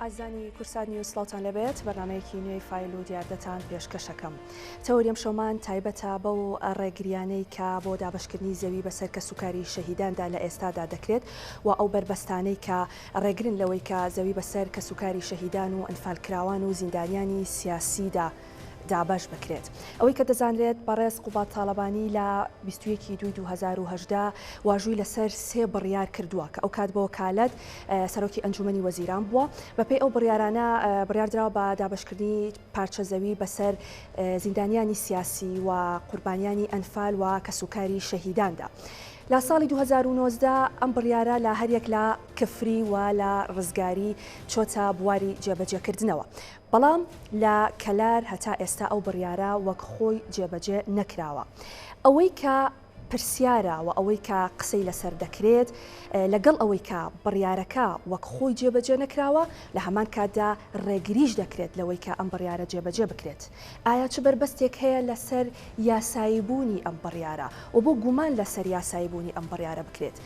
ئازانی کورسانی و سڵاوتان لەبێت بەنامەیەکی نوێی فایل و دیاردەتان پێشکەشەکەم. تەوەریەم شەمان تایبەتە بەو ڕێگریانەی کە بۆ دابشکردنی زەوی بەسەر کە سوکاری شەهیداندا لە ئێستادا دەکرێت و ئەو بربەستانەی کە ڕێگرن لەوەی کە زەوی بەسەر کە سوکاری شەهیدان و ئەنفالکراوان و زیندانیانی سیاسیدا دابش بکرێت. ئەوەی کە دەزانرێت بەڕێز قوبات تاالبانی لە 21/2/2018 واژووی لەسەر 3 بڕیار کردووە کە ئەو کات بۆ وکالەت سەرۆکی ئەنجومەنی وەزیران بووە. بەپێی ئەو بڕیارانە بڕیاردراوە بە دابشکردنی پارچە زەوی بەسەر زیندانیانی سیاسی و قوربانیانی ئەنفال و کە سوکاری شەهیداندا. لە ساڵی 2019 ئەم بڕیارە لە هەریەک لە کفری و لە ڕزگاری چۆتە بواری جێبەجێکردنەوە. بەڵام لە کەلار هەتا ئێستا ئەو بڕیارە وەک خۆی جێبەجێ نەکراوە. ئەوەی کە پرسیارە و ئەوەی کە قسەی لەسەر دەکرێت لەگەڵ ئەوەی کە بڕیارەکە وەک خۆی جێبەجێ نەکراوە لە هەمان کاتدا ڕێگریش دەکرێت لەوەی کە ئەم بڕیارە جێبەجێ بکرێت. ئایا چ بربەستێک هەیە لەسەر یاساییبوونی ئەم بڕیارە و بۆ گومان لەسەر یاساییبوونی ئەم بڕیارە بکرێت؟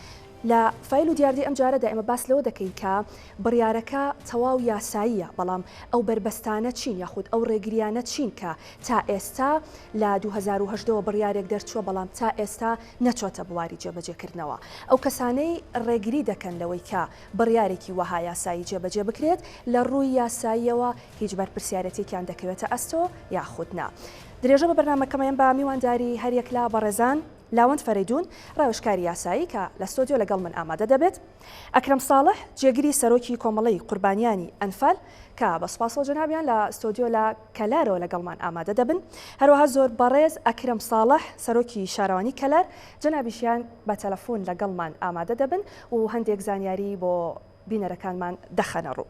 لە فایل و دیاردی ئەم جارەدا ئێمە باس لەوە دەکەین کە بڕیارەکە تەواو یاساییە، بەڵام ئەو بربەستانە چین یاخود ئەو ڕێگریانە چین کە تا ئێستا لە 2018 بڕیارێک دەرچووە بەڵام تا ئێستا نەچۆتە بواری جێبەجێکردنەوە. ئەو کەسانەی ڕێگری دەکەن لەوەی کە بڕیارێکی وەها یاسایی جێبەجێ بکرێت لە ڕووی یاساییەوە هیچ بەرپرسیارەتێکیان دەکەوێتە ئەستۆ یاخود نا. درێژە بە بەرنامەکەمەیان بە میوانداری هەریەک لە بەڕێزان لاوەند فەریدون ڕاوشکاری یاسایی کە لە ستۆدیۆ لەگەڵ من ئامادە دەبێت، ئەکرەم ساڵح جێگیری سەرۆکی کۆمەڵەی قوربانیانی ئەنفال کە بە سوپاسەوە جەنابیان لە ستۆدیۆ لە کەلارەوە لەگەڵمان ئامادە دەبن، هەروەها زۆر بەڕێز ئەکرەم ساڵح سەرۆکی شارەوانی کەلار جەنابیشیان بە تەلەفۆن لەگەڵمان ئامادە دەبن و هەندێک زانیاری بۆ بینەرەکانمان دەخەنە ڕوو.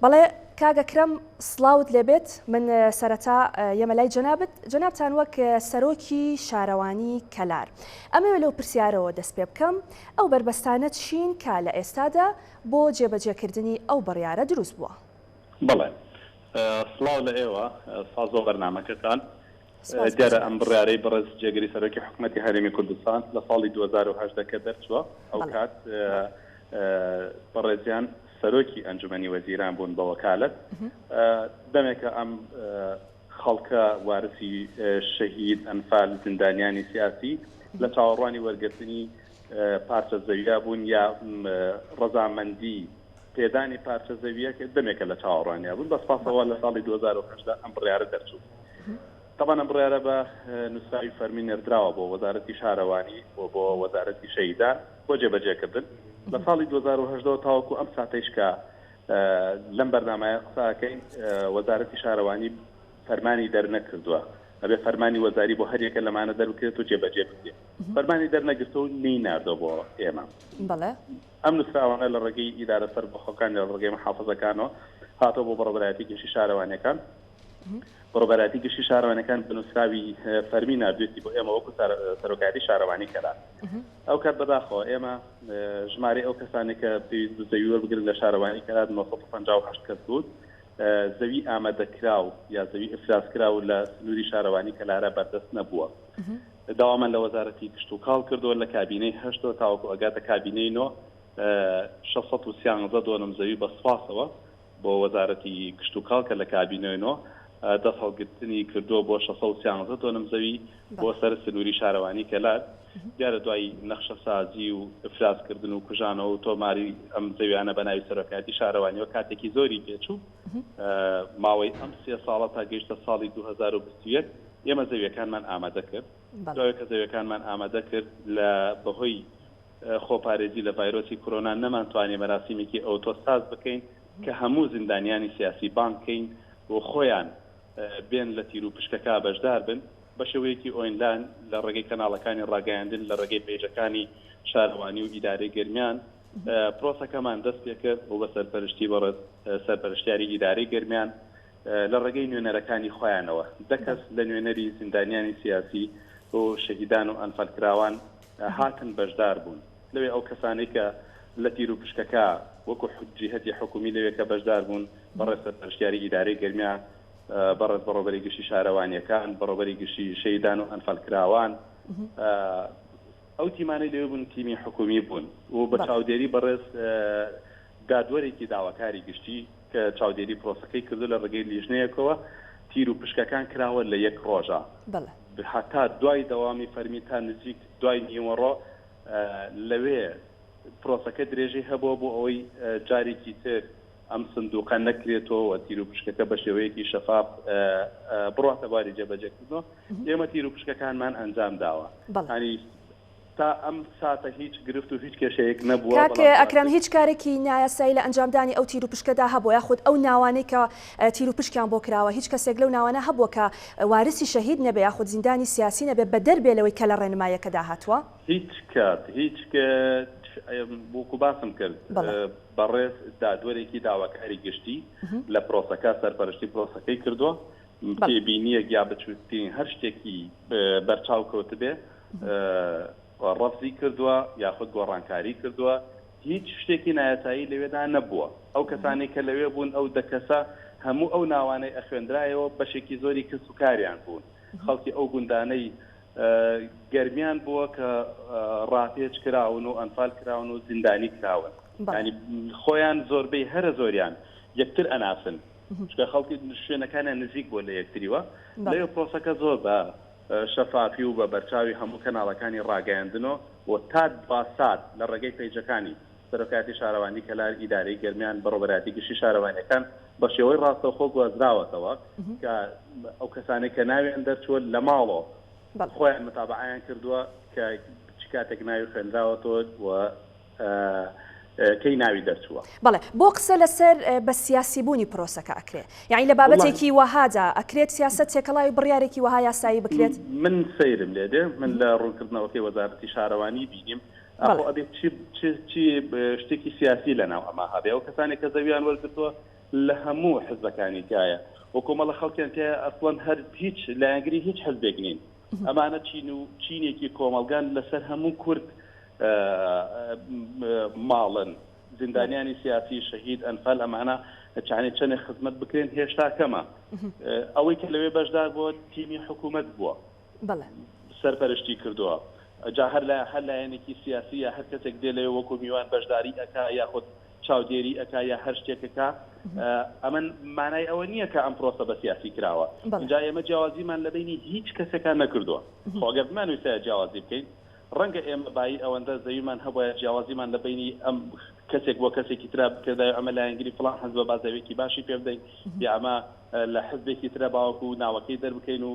بەڵێ کاگەکرەم سڵاوت لێبێت، من سەرەتا یەمە لای جەنابتان وەک سەرۆکی شارەوانی کەلار ئەمەوێت لەو پرسیارەوە دەست پێ بکەم ئەو بربەستانە چین کە لە ئێستادا بۆ جێبەجێکردنی ئەو بڕیارە دروست بووە؟ بەڵێ سڵاو لە ئێوە سازۆ بەرنامەکەتان دیارە ئەم بڕیارەی بەڕێز جێگیری سەرۆکی حکوومەتی هەرێمی کوردستان لە ساڵی 2018 کە دەرچووە ئەو کات بەڕێزیان سەرۆکی ئەنجومەنی وەزیران بوون بە وەکالەت دەمێکە ئەم خەڵکە وارسی شەهید ئەنفال زیندانیانی سیاسی لە چاوەڕوانی وەرگرتنی پارچە زەویە بوون یا ڕەزامەندی پێدانی پارچە زەویەکە دەمێکە لە چاوەڕوانیا بوون. بەسپاسەوە لە ساڵی 2018 ئەم بڕیارە دەرچوو. طبعا ئەم بڕیارە بە نووسراوی فەرمی نێردراوە بۆ وەزارەتی شارەوانی و بۆ وەزارەتی شەهیدان بۆ جێبەجێکردن. لە ساڵی 2018 تاوەکو ئەم ساتەیش کە لەم بەرنامەیە قساکەین وەزارەتی شارەوانی فەرمانی دەرنەکردووە ئەبێ فەرمانی وەزاری بۆ هەریەکە لەمانە دەربکرێت و جێبەجێ بکرێت. فەرمانی دەرنەگرتەوە و نەی ناردەوە بۆ ئێمە. بەڵێ ئەم نووسراوانە لە ڕێگەی ئیدارە سەربەخۆکان لە ڕێگەی محافەزەکانەوە هاتەوە بۆ بەڕێوەبەرایەتی گەشتی شارەوانیەکان. بەڕێوەبەرایەتی گەشتی شارەوانیەکان بە نووسراوی فەرمی نردوێتی بۆ ئێمە وەکو سەرۆکاری شارەوانی کەلار. ئەو کات بەداخەوە ئێمە ژمارە ئەو کەسانی کە زەوی وەربگرن لە شارەوانی کەلار 958 کەس بود. زەوی ئامادەکراو یا زەوی ئفلاسکراو لە سنووری شارەوانی کەلارە بەردەست نەبووە. داوامان لە وەزارەتی گشت و کاڵ کردووە لە کابینەی 8 تاوەکو ئەگاتە کابینەی 9 613 دۆنم زەوی بە سوپاسەوە بۆ وەزارەتی گشت و کاڵ کە لە کابینەی 9 دەسەڵگرتنی کردووە بۆ 613 دۆنم زەوی بۆ سەر سنووری شارەوانی کەلار. دیارە دوای نەخشە سازی و ئفلاسکردن و کوژانەوە و تۆماری ئەم زەویانە بە ناوی سەرۆکایەتی شارەوانیەوە کاتێکی زۆری پێچوو ماوەی ئەم 3 ساڵە تا گەیشتە ساڵی 2021 ئێمە زەویەکانمان ئامادە کرد. دوای کە زەویەکانمان ئامادە کرد لە بەهۆی خۆپارێزی لە ڤایرۆسی کۆرۆنا نەمانتوانێ مەراسیمێکی ئۆتۆساز بکەین کە هەموو زیندانیانی سیاسی بانکەین و خۆیان بێن لە تیر و پشکەکە بەشدار بن بە شێوەیەکی ئۆینلاین لە ڕێگەی کەناڵەکانی ڕاگەیاندن لە ڕێگەی پێیجەکانی شارەوانی و ئیدارەی گەرمیان پرۆسەکەمان دەست پێ کرد و بە سەرپەرشتی بەڕێز سەرپەرشتیاری ئیدارەی گەرمیان لە ڕێگەی نوێنەرەکانی خۆیانەوە دەکەس لە نوێنەری زیندانیانی سیاسی و شەهیدان و ئەنفالکراوان هاتن بەشدار بوون. لەوێ ئەو کەسانی کە لە تیر و پشکەکە وەکو جیهەتی حکومی لەوێ کە بەشدار بوون بەڕێز سەرپەرشتیاری ئیدارەی گەرمیان بەڕێز بەڕۆبەری گشتی شارەوانیەکان بەڕۆبەری گشتی شەهیدان و ئەنفالکراوان ئەو تیمانەی لێ بوون تیمی حکومی بوون و بە چاودێری بەڕێز دادوەرێکی داواکاری گشتی کە چاودێری پرۆسەکەی کردو لە ڕێگەی لیژنەیەکەوە تیر و پشکەکان کراوە لە یەک ڕۆژە هەتا دوای دەوامی فەرمی تا نزیک دوای نیوەڕۆ لەوێ پرۆسەکە درێژەی هەبووە بۆ ئەوەی جارێکی تر ئەم سندوقە نەکرێتەوە تیر و پشکەکە بە شێوەیەکی شەفاف بڕاتە باری جێبەجێکردنەوە ئێمە تیر و پشکەکانمان ئەنجام داوە تا ئەم ساتە هیچ گرفت و هیچ کێشەیەک نەبووە ئەکرام هیچ کارێکی نایاسایی لە ئەنجامدانی ئەو تیر و پشکەدا هەبووە یاخود ئەو ناوانەی کە تیر و پشکیان بۆ کراوە هیچ کەسێک لەو ناوانە هەبووە کە وارسی شەهید نەبێ یاخود زیندانی سیاسی نەبێ بە دەربێ لەوەی کە لە ڕێنماییەکەدا هاتووە هیچ بۆکو باسم کرد بەڕێز دادوەرێکی داواکاری گشتی لە پرۆسەکە سەرپەرشتی پرۆسەکەی کردووە پێبینیە گیا بچووترین هەر شتێکی بەرچاو کەوت بێ ڕەفزی کردووە یاخود گۆڕانکاری کردووە هیچ شتێکی نایەتایی لەوێدا نەبووە ئەو کەسانی کە لەوێ بوون ئەو دەکەسە هەموو ئەو ناوانەی ئەخوێنرایەوە بەشێکی زۆری کەس و کاریان بوون خەڵکی ئەو گوندانەی گەرمیان بووە کە ڕاپێچ کراون و ئەنفال کراون و زیندانی کراون ینی خۆیان زۆربەی هەرە زۆریان یەکتر ئەناسن چکە خەڵکی شوێنەکانیان نزیک بووە لە یەکتریوە لەوێ پرۆسەکە زۆر بە شەفافی و بە بەرچاوی هەموو کەناڵەکانی ڕاگەیاندنەوە و تا باسات لە ڕێگەی پەیجەکانی سەرۆکاتی شارەوانی کەلار ئیدارەی گەرمیان بەڕۆبەراتی گشتی شارەوانیەکان بە شێوەی ڕاستەوخۆ گوازراوەتەوە کە ئەو کەسانێک کە ناویان دەرچووە لە ماڵەوە خۆیان متابعیان کردووە کە چ کاتێک ناوی خوێنراوەتەوە و کەی ناوی دەرچووە بەڵێ بۆ قسە لەسەر بە سیاسی بوونی پرۆسەکە ئەکرێ یعنی لە بابەتێکی وەهادا ئەکرێت سیاست تێکەڵاوی بڕیارێکی وەها یاسایی بکرێت من سەیرم لێ دێ من لە ڕوونکردنەوەکەی وەزارەتی شارەوانی بینیم ئەخۆ ئەبێت چی شتێکی سیاسی لەناو ئەمە هەبێ ئەو کەسانێک کە زەویان وەرگرتووە لە هەموو حزبەکانی تایە و کۆمەڵە خەڵکیان تایە ئەسڵەن هەر هیچ لایەنگری هیچ حزبێک نین ئەمانە چینێکی کۆمەڵگان لەسەر هەموو کورد ماڵن زیندانیانی سیاسی شەهید ئەنفال ئەمانە چانێ چەندێ خزمەت بکرێن هێشتا کەمە ئەوەی کە لەوێ بەشدار بۆ تیمی حکوومەت بووە سەرپەرشتی کردووە جا هەر لایەنێکی سیاسی یا هەر کەسێک دێ لەوێ وەکو میوان بەشداری ئەکا یاخود چاودێری ئەکا یا هەر شتێکەکە ئەمن مانای ئەوە نییە کە ئەم پرۆسە بە سیاسی کراوە اینجا ئێمە جیاوازیمان لە بینی هیچ کەسێکان نەکردووە خۆگەرمان ویسایە جیاوازی بکەین ڕەنگە ئێمە بای ئەوەندە زەویمان هەبووە جیاوازیمان لە بینی ئەم کەسێک بۆ کەسێکی ترا بکردای ئەمە لایەنگری فڵان حەزب بە زەویێکی باشی پێ بدەین یا ئەمە لە حزبێکی ترە باوەکو و ناوەکەی دەربکەین و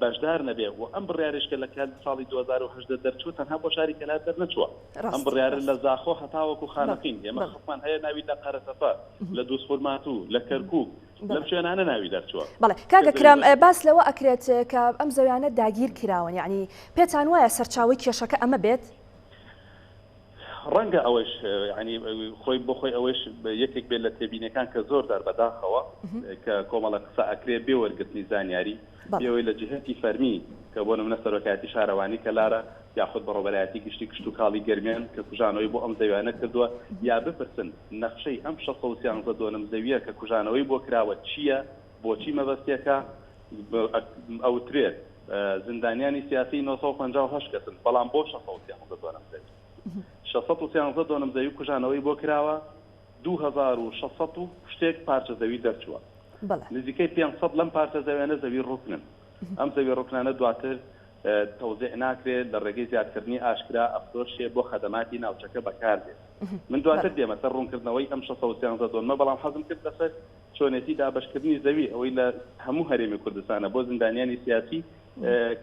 بەشدار نەبێ و ئەم بڕیارشکە لە کات ساڵی 2010 دەرچوو تەنها بۆ شاری کەلات دەرنەچووە ئەم بڕیارە لە زاخۆ هەتاوەکو خانەقین ئێمە خۆمان هەیە ناوی لە قەرەسەفە لە دووسفورمات و لە کەرکووک لەم شوێنانە ناوی دەرچووە بەڵێ کاکە کرام باس لەوە ئەکرێت کە ئەم زەویانە داگیر کراون یعنی پێتان وایە سەرچاوی کێشەکە ئەمە بێت ڕەنگە ئەوەش ینی خۆی بۆ خۆی ئەوەش یەکێک بێت لە تێبینەکان کە زۆر دەربەداخەوە کە کۆمەڵە قسە ئەکرێ بێ وەرگرتنی زانیاری بێەوەی لە جهەتی فەرمی کە بۆ نمونە سەرۆکاتی شارەوانی کەلارە یاخود بەڕۆبەرایەتی گشتی کشت و کاڵی گەرمیان کە کوژانەوەی بۆ ئەم زەویانە کردووە یا بپرسن نەخشەی ئەم 632 زەویە کە کوژانەوەی بۆ کراوە چییە بۆچی مەبەستیەکە ئەوترێت زیندانیانی سیاسی 958 کەسن بەڵام بۆ 632 زەوی کوژانەوەی بۆ کراوە 2600 شتێک پارچە زەوی دەرچووە نزیکەی 500 لەم پارچە زەویانە زەوی ڕوکنن ئەم زەوی ڕوکنانە دواتر تەوزیع ناکرێت لە ڕێگەی زیادکردنی ئاشکرا ئەفرۆشێ بۆ خەدەماتی ناوچەکە بەکاردێت من دواتر دێمە سەر ڕوونکردنەوەی ئەم 632 بەڵام حەزم کرد لەسەر چۆنێتی دابەشکردنی زەوی ئەوەی لە هەموو هەرێمی کوردستانە بۆ زیندانیانی سیاسی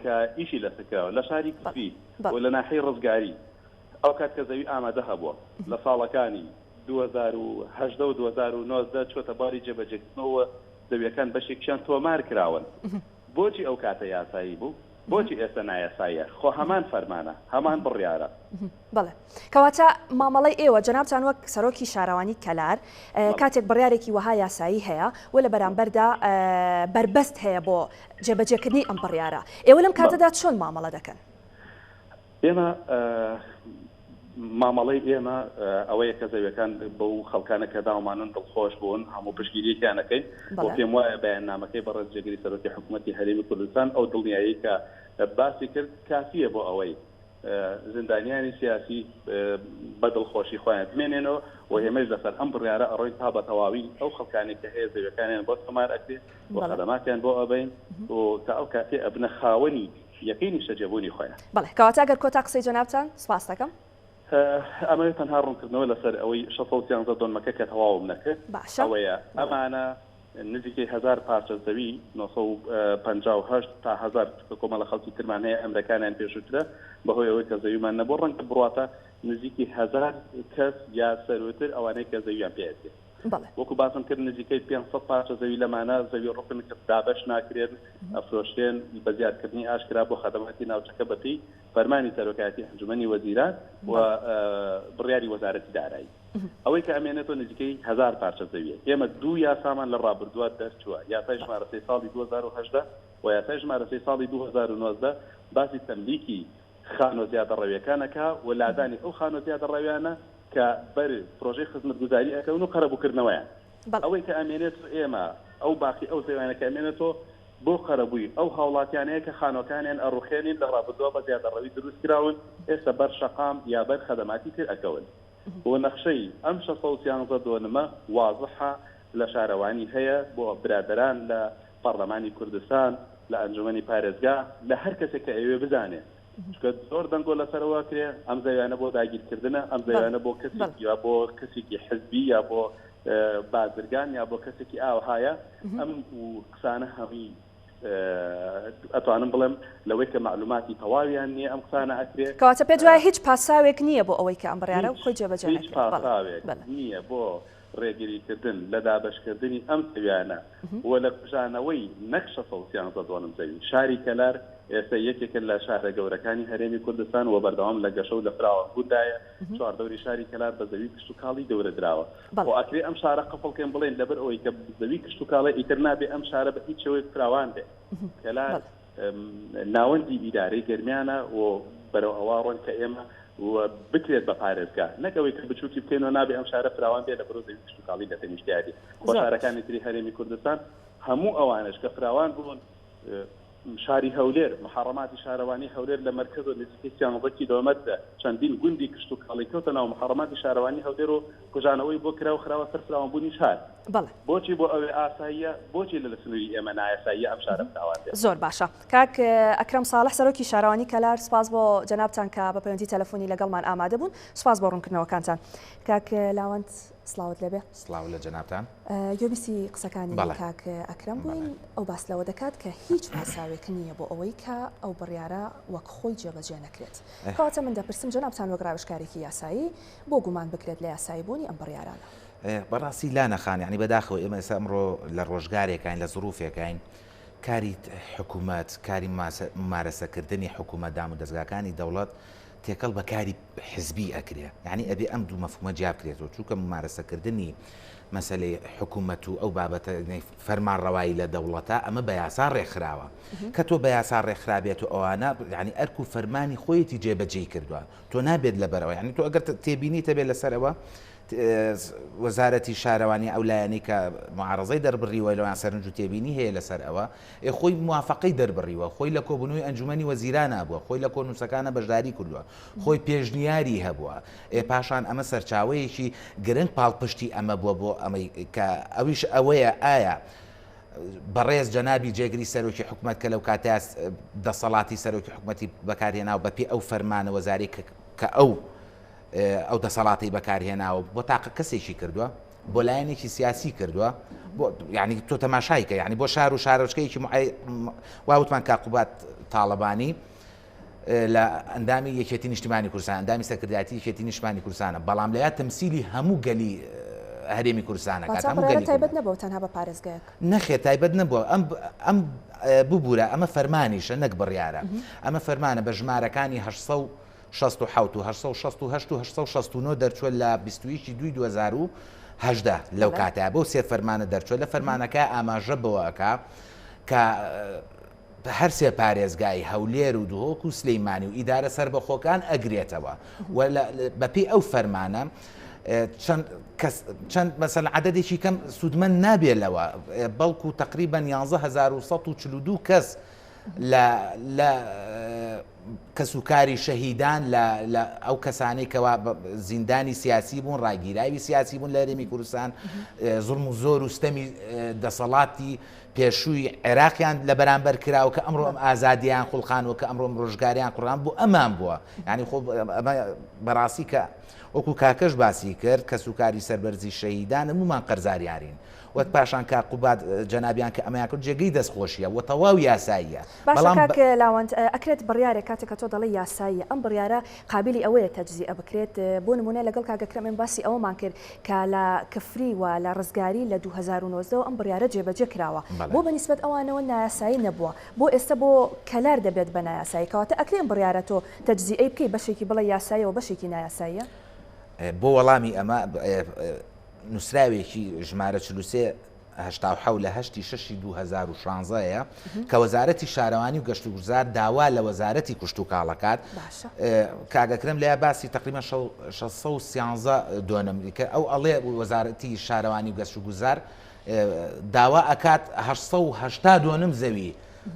کە ئیشی لەسەرکراوە لە شاری کوردی و لە ناحیەی ڕزگاری ئەو کات کە زەوی ئامادە هەبووە لە ساڵەکانی 2010 و 2019 چۆتە باری جێبەجێکردنەوە زەویەکان بەشێکیان تۆمار کراون بۆچی ئەو کاتە یاسایی بوو بۆچی ئێستا نایاساییە خۆ هەمان فەرمانە هەمان بڕیارە بەڵێ کەواتە مامەڵەی ئێوە جەنابتان وەک سەرۆکی شارەوانی کەلار کاتێک بڕیارێکی وەها یاسایی هەیە و لە بەرامبەردا بربەست هەیە بۆ جێبەجێکردنی ئەم بڕیارە ئێوە لەم کاتەدا چۆن مامەڵە دەکەن ئێمە مامەڵەی ئێمە ئەوەیە کە زەویەکان بەو خەڵکانە کە داوامانن دڵخۆش بوون هەموو پشگیریەکانەکەین بۆ پێم وایە بەیاننامەکەی بەڕێزجێگری سەرۆکی حکوومەتی هەرێمی کوردستان ئەو دڵنیایی کە باسی کرد کافیە بۆ ئەوەی زندانیانی سیاسی بەدڵخۆشی خۆیان بمێنێنەوە و هێمەش لەسەر ئەم بڕیارە ئەڕۆین تا بە تەواوی ئەو خەڵکانی کە هەیە زەویەکانیان بۆ تۆمار ئەکرێت و خەدەماتیان بۆ ئەبین و تا ئەو کاتێ ئەبنە خاوەنی یەقینی شەجێبوونی خۆیان. بەڵێ کەواتە ئەگەر کۆتا قسەی جەنابتان سپاس دەکەم. ئەمە تەنها ڕوونکردنەوە لەسەر ئەوەی 613 دۆنمەکە کە تەواوم نەکرد ئەوەیە ئەمانە نزیکەی 1000 پارچە زەوی 958 تا 1000 کۆمەڵە خەڵکی ترمان هەیە ئەمریکانیان پێشووترە بەهۆی ئەوەی کە زەویمان نەبوو ڕەنگە بڕاتە نزیکی 1000 کەس یا سەرۆتر ئەوانەی کە زەویان پێێت. وەکو باسم کرد نزیکەی 500 پارچە زەوی لەمانە زەوی ڕوون کە دابەش ناکرێت ئەفرۆشتێن بە زیادکردنی ئاشکرا بۆ خەدەماتی ناوچەکە بەپی فەرمانی سەرۆکایەتی ئەنجومەنی وەزیران و بڕیاری وەزارەتی دارایی ئەوەی کە ئەمێنێتەوە نزیکەی 1000 پارچە زەویە. ئێمە دوو یاسامان لە ڕابردووە دەرچووە، یاسای ژمارە 3 ساڵی 2018 و یاسای ژمارە 3 ساڵی 2019 باسی تەملیکی خانۆ زیادەڕەویەکانەکە و لادانی ئەو خانۆ زیادەڕەویانە کە بەر پرۆژەی خزمەتگوزاری ئەەکەون و قەرەبووکردنەوەیان. ئەوەی کە ئەمێنێت ئێمە ئەو باقی ئەو زەویانەکە ئەمێنێتەوە بۆ قەرەبووی ئەو هاوڵاتیانەیە کە خانۆکانیان ئەڕوخێنین لە ڕابردووە بە زیادەڕەوی دروستکراون ئێستا بەر شەقام یا بەر خەدەماتی تر ئەکەون. بۆ نەخشەی ئەم 613 دۆنمە واضحە لە شارەوانی هەیە بۆ برادەران لە پەرلەمانی کوردستان لە ئەنجومەنی پارێزگا لە هەر کەسێک کە ئەوێ بزانێ چکە زۆر دەنگۆ لەسەرەوە کرێ ئەم زەویانە بۆ داگیرکردنە ئەم زەویانە بۆ کەسی یا بۆ کەسێکی حزبی یا بۆ بازرگان یا بۆ کەسێکی ئاوهایە ئەم قسانە هەمی ئەتوانم بڵێم لەوەی کە معلوماتی تەواویان نییە ئەم قسانە ئەکرێت کەواتە پێ دوای هیچ پاساوێک نییە بۆ ئەوەی کە ئەم بڕیارە خۆی جێبەجێ هیچ پاساوێک نییە بۆ ڕێگریکردن لە دابەشکردنی ئەم زەویانە و لە بژانەوەی نەک 613 دۆنم زەوی شاری کەلار ئێستا یەکێکە لە شارە گەورەکانی هەرێمی کوردستان و بەردەوام لە گەشە و لە فراوانبوودایە چواردەوری شاری کەلار بە زەوی کشت و کاڵی دەورە دراوە و ئەکرێ ئەم شارە قەفڵکەم بڵێن لەبەر ئەوەی کە زەوی کشت و کاڵی ئیتر نابێ ئەم شارە بە هیچ شێوەیەک فراوان بێ. کەلار ناوەندی ئیدارەی گەرمیانە و بەرەو ئەوە ڕۆن کە ئێمە و بکرێت بە پارێزگا نەکەوەی کە بچووکی بکەینەوە نابێ ئەم شارە فراوان بێ لە بەرەو زەوی کشت و کاڵی دەتەنیشتیاری بۆ شارەکانی تری هەرێمی کوردستان هەموو ئەوانش کە فراوان بوون شاری هەولێر محرماتی شارەوانی هەولێر لە مرکز و نزیکەی 13 کیلۆمەتر چەندین گوندی کشت و کاڵی کەوتە ناو محرماتی شارەوانی هەولێر و کوژانەوەی بۆ کراوە خراوە سەر فراوانبوونی شار. بۆچی بۆ ئەوێ ئاساییە بۆچی لە سنووری ئێمە نایاساییە ئەم شارە فراوان بێت. زۆر باشە کاک ئەکرەم ساڵح سەرۆکی شارەوانی کەلار سپاس بۆ جەنابتان کە بە پەیوەندی تەلەفۆنی لەگەڵمان ئامادە بوون سپاس بۆ ڕوونکردنەوەکانتان. کاک لاوەند سڵاوت لێبێ. سڵاو لە جەنابتان. گوێبیستی قسەکانی کاک ئەکرەم بووین ئەو باس لەوە دەکات کە هیچ پاساوێک نییە بۆ ئەوەی کە ئەو بڕیارە وەک خۆی جێبەجێ نەکرێت. کەواتە من دەپرسم جەنابتان وەک ڕاوێژکارێکی یاسایی بۆ گومان بکرێت لە یاسایی بوونی ئەم بڕیارانە. بەڕاستی لا نەخان یعنی بەداخەوە ئێمە ئێستا ئەمڕۆ لە ڕۆژگارێکین لە زروفێکین کاری حکوومەت کاری مارەسەکردنی حکوومەت دام و دەستگاکانی دەوڵەت تێکەڵ بە کاری حزبی ئەکرێ یعنی ئەبێ ئەم دوو مەفهومە جیاب کرێتەوە چونکە مارەسەکردنی مەسەلەی حکوومەت و ئەو بابەتە فەرمانڕەوایی لە دەوڵەتە ئەمە بە یاسا ڕێکخراوە کە تۆ بە یاسا ڕێکخرابێت و ئەوانە یعنی ئەرک و فەرمانی خۆیەتی جێبەجێ کردووە تۆ نابێت لەبەرەوە یعنی تۆ ئەگەر تێبینی تەبێت لەسەرەوە وەزارەتی شارەوانی ئەو لایەنی کە معارەزەی دەربڕیوە لەوان سەرنج و تێبینی هەیە لەسەر ئەوە خۆی موافقەی دەربڕیوە خۆی لە کۆبوونەوەی ئەنجومەنی وەزیرانە بووە خۆی لە کۆنووسەکانە بەشداری کردووە خۆی پێشنیاری هەبووە پاشان ئەمە سەرچاوەیەکی گرنگ پاڵپشتی ئەمە بووە بۆ ئەمەی کە ئەویش ئەوەیە ئایا بەڕێز جەنابی جێگری سەرۆکی حکوومەت کە لەو کاتیاس دەسەڵاتی سەرۆکی حکوومەتی بەکارهێناوە بەپێ ئەو فەرمانە وەزاری کە ئەو دەسەڵاتی بەکارهێناوە بۆ تاقە کەسێکی کردووە بۆ لایەنێکی سیاسی کردووە بۆ یعنی تۆ تەماشایکە یعنی بۆ شار و شارۆچکەیەکی واوتمان کاقوبات تاڵەبانی لە ئەندامی یەکێتی نیشتیمانی کوردستان ئەندامی سەرکردایەتی یەکێتی نیشتیمانی کوردستانە بەڵام لەیە تەمسیلی هەموو گەلی هەرێمی کوردستانە کات هەموو گەلی تایبەت نەبوو تەنها بە پارێزگایەک نەخێت تایبەت نەبووە ئەم ببوورە ئەمە فەرمانیشە نەک بڕیارە ئەمە فەرمانە بە ژمارەکانی 867 و 868 و 869 دەرچوە لە 22/2018 لەو کاتەیە بۆ سێ فەرمانە دەرچوە لە فەرمانەکە ئاماژە بەوەکە کە هەر سێ پارێزگای هەولێر و دهۆک و سلەیمانی و ئیدارە سەربەخۆکان ئەگرێتەوە و بەپێی ئەو فەرمانە چەند مەسەلەن عەدەدێکی کەم سوودمەند نابێت لەوە بەڵکو تقریباً 11142 کەس لە کەسوکاری شەهیدان لە ئەو کەسانەی کەوا زیندانی سیاسی بوون ڕاگیراوی سیاسی بوون لە هەرێمی کوردستان زوڵم و زۆر و ستەمی دەسەڵاتی پێشووی عێراقیان لە بەرامبەر کراوە کە ئەمڕۆ ئەم ئازادیان خوڵخانەوە کە ئەمڕۆم ڕۆژگاریان قوڕان بوو ئەمان بووە یعنی خۆ ئەمە بەڕاستی کە وەکو کاکەش باسی کرد کە سوکاری سەربەرزی شەهیدان هەمومان قەرزاریارین وەک پاشان کا قوبات جەنابیان کە ئەمەیان کرد جێگەی دەستخۆشیە و تەواو یاساییە باشە کاک لاوەند ئەکرێت بڕیارێک کاتێک کە تۆ دەڵی یاساییە ئەم بڕیارە قابلی ئەوەیە تەجزیە بکرێت بۆ نمونە لەگەڵ کاگەکرێن باسی ئەوەمان کرد کە لە کفری و لە ڕزگاری لە 2009 ئەم بڕیارە جێبەجێ کراوە بۆ بەنسبەت ئەوانەوە نایاسایی نەبووە بۆ ئێستا بۆ کەلار دەبێت بە نایاسایی کەواتە ئەکرێن بڕیارە تۆ تەجزیەی بکەی بەشێکی بڵێ یاساییەوە بەشێکی نایاساییە بۆ وەڵامی ئەمە نووسراوێکی ژمارە 1970 لە 6 2016ەیە کە وەزارەتی شارەوانی و گەشت و گوزار داوا لە وەزارەتی کوشت و کاڵەکات کاگەکرم لە باسی تقریبا 613 دۆنەمریکە ئەو ئەڵێ وەزارەتی شارەوانی و گەشت و گوزار داوا ئەکات 880 دۆنم زەوی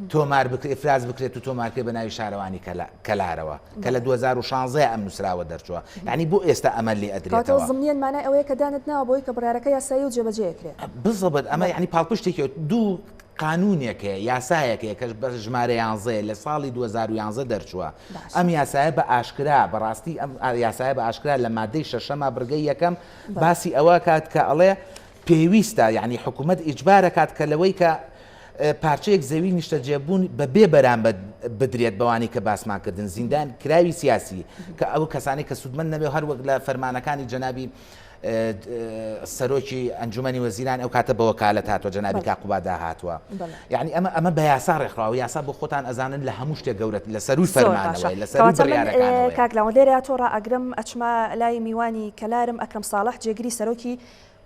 تۆمار ئفراز بکرێت و تۆمارکرێت بە ناوی شارەوانی کەلارەوە کە لە 2016 ئەم نووسراوە دەرچووە یعنی بۆ ئێستا ئەمە لێ ئەدرێتەوە زمینیان مانای ئەوەیە کە دانت ناوە بۆی کە بڕیارەکە یاسایی و جێبەجێکرێت بزەبێت ئەمە یعنی پاڵپشتێکی دوو قانونێکە یاسایەکەیە کە بە ژمارە 11 لە ساڵی 2011 دەرچووە ئەم یاسایە بە ئاشکرا بەڕاستی ئەم یاسایە بە ئاشکرا لە مادەی شەشەمە بڕگەی یەکەم باسی ئەوە کات کە ئەڵێ پێویستە یعنی حکوومەت ئیجبارە کات کە لەوەی کە پارچەیەک زەوی نیشتە جێبوون بە بێ بەرامبەر بدرێت بەوانی کە باسمانکردن زیندان کراوی سیاسی کە ئەو کەسانی کە سوودمەند نەبێ هەروەک لە فەرمانەکانی جەنابی سەرۆکی ئەنجومەنی وەزیران ئەو کاتە بە وەکالەت هاتووە جەنابی کاقوبادا هاتووە یعنی ئەمە بە یاسا ڕێکخراوە یاسا بۆ خۆتان ئەزانن لە هەموو شتێک گەورەت لە سەروی فەرمانەوەی لە سەروی بڕیارەکانەوەی کاکلاوە لێرە تۆ ڕائەگرم ئەچمە لای میوانی کەلارم ئەکرەم ساڵح جێگیری سەرۆکی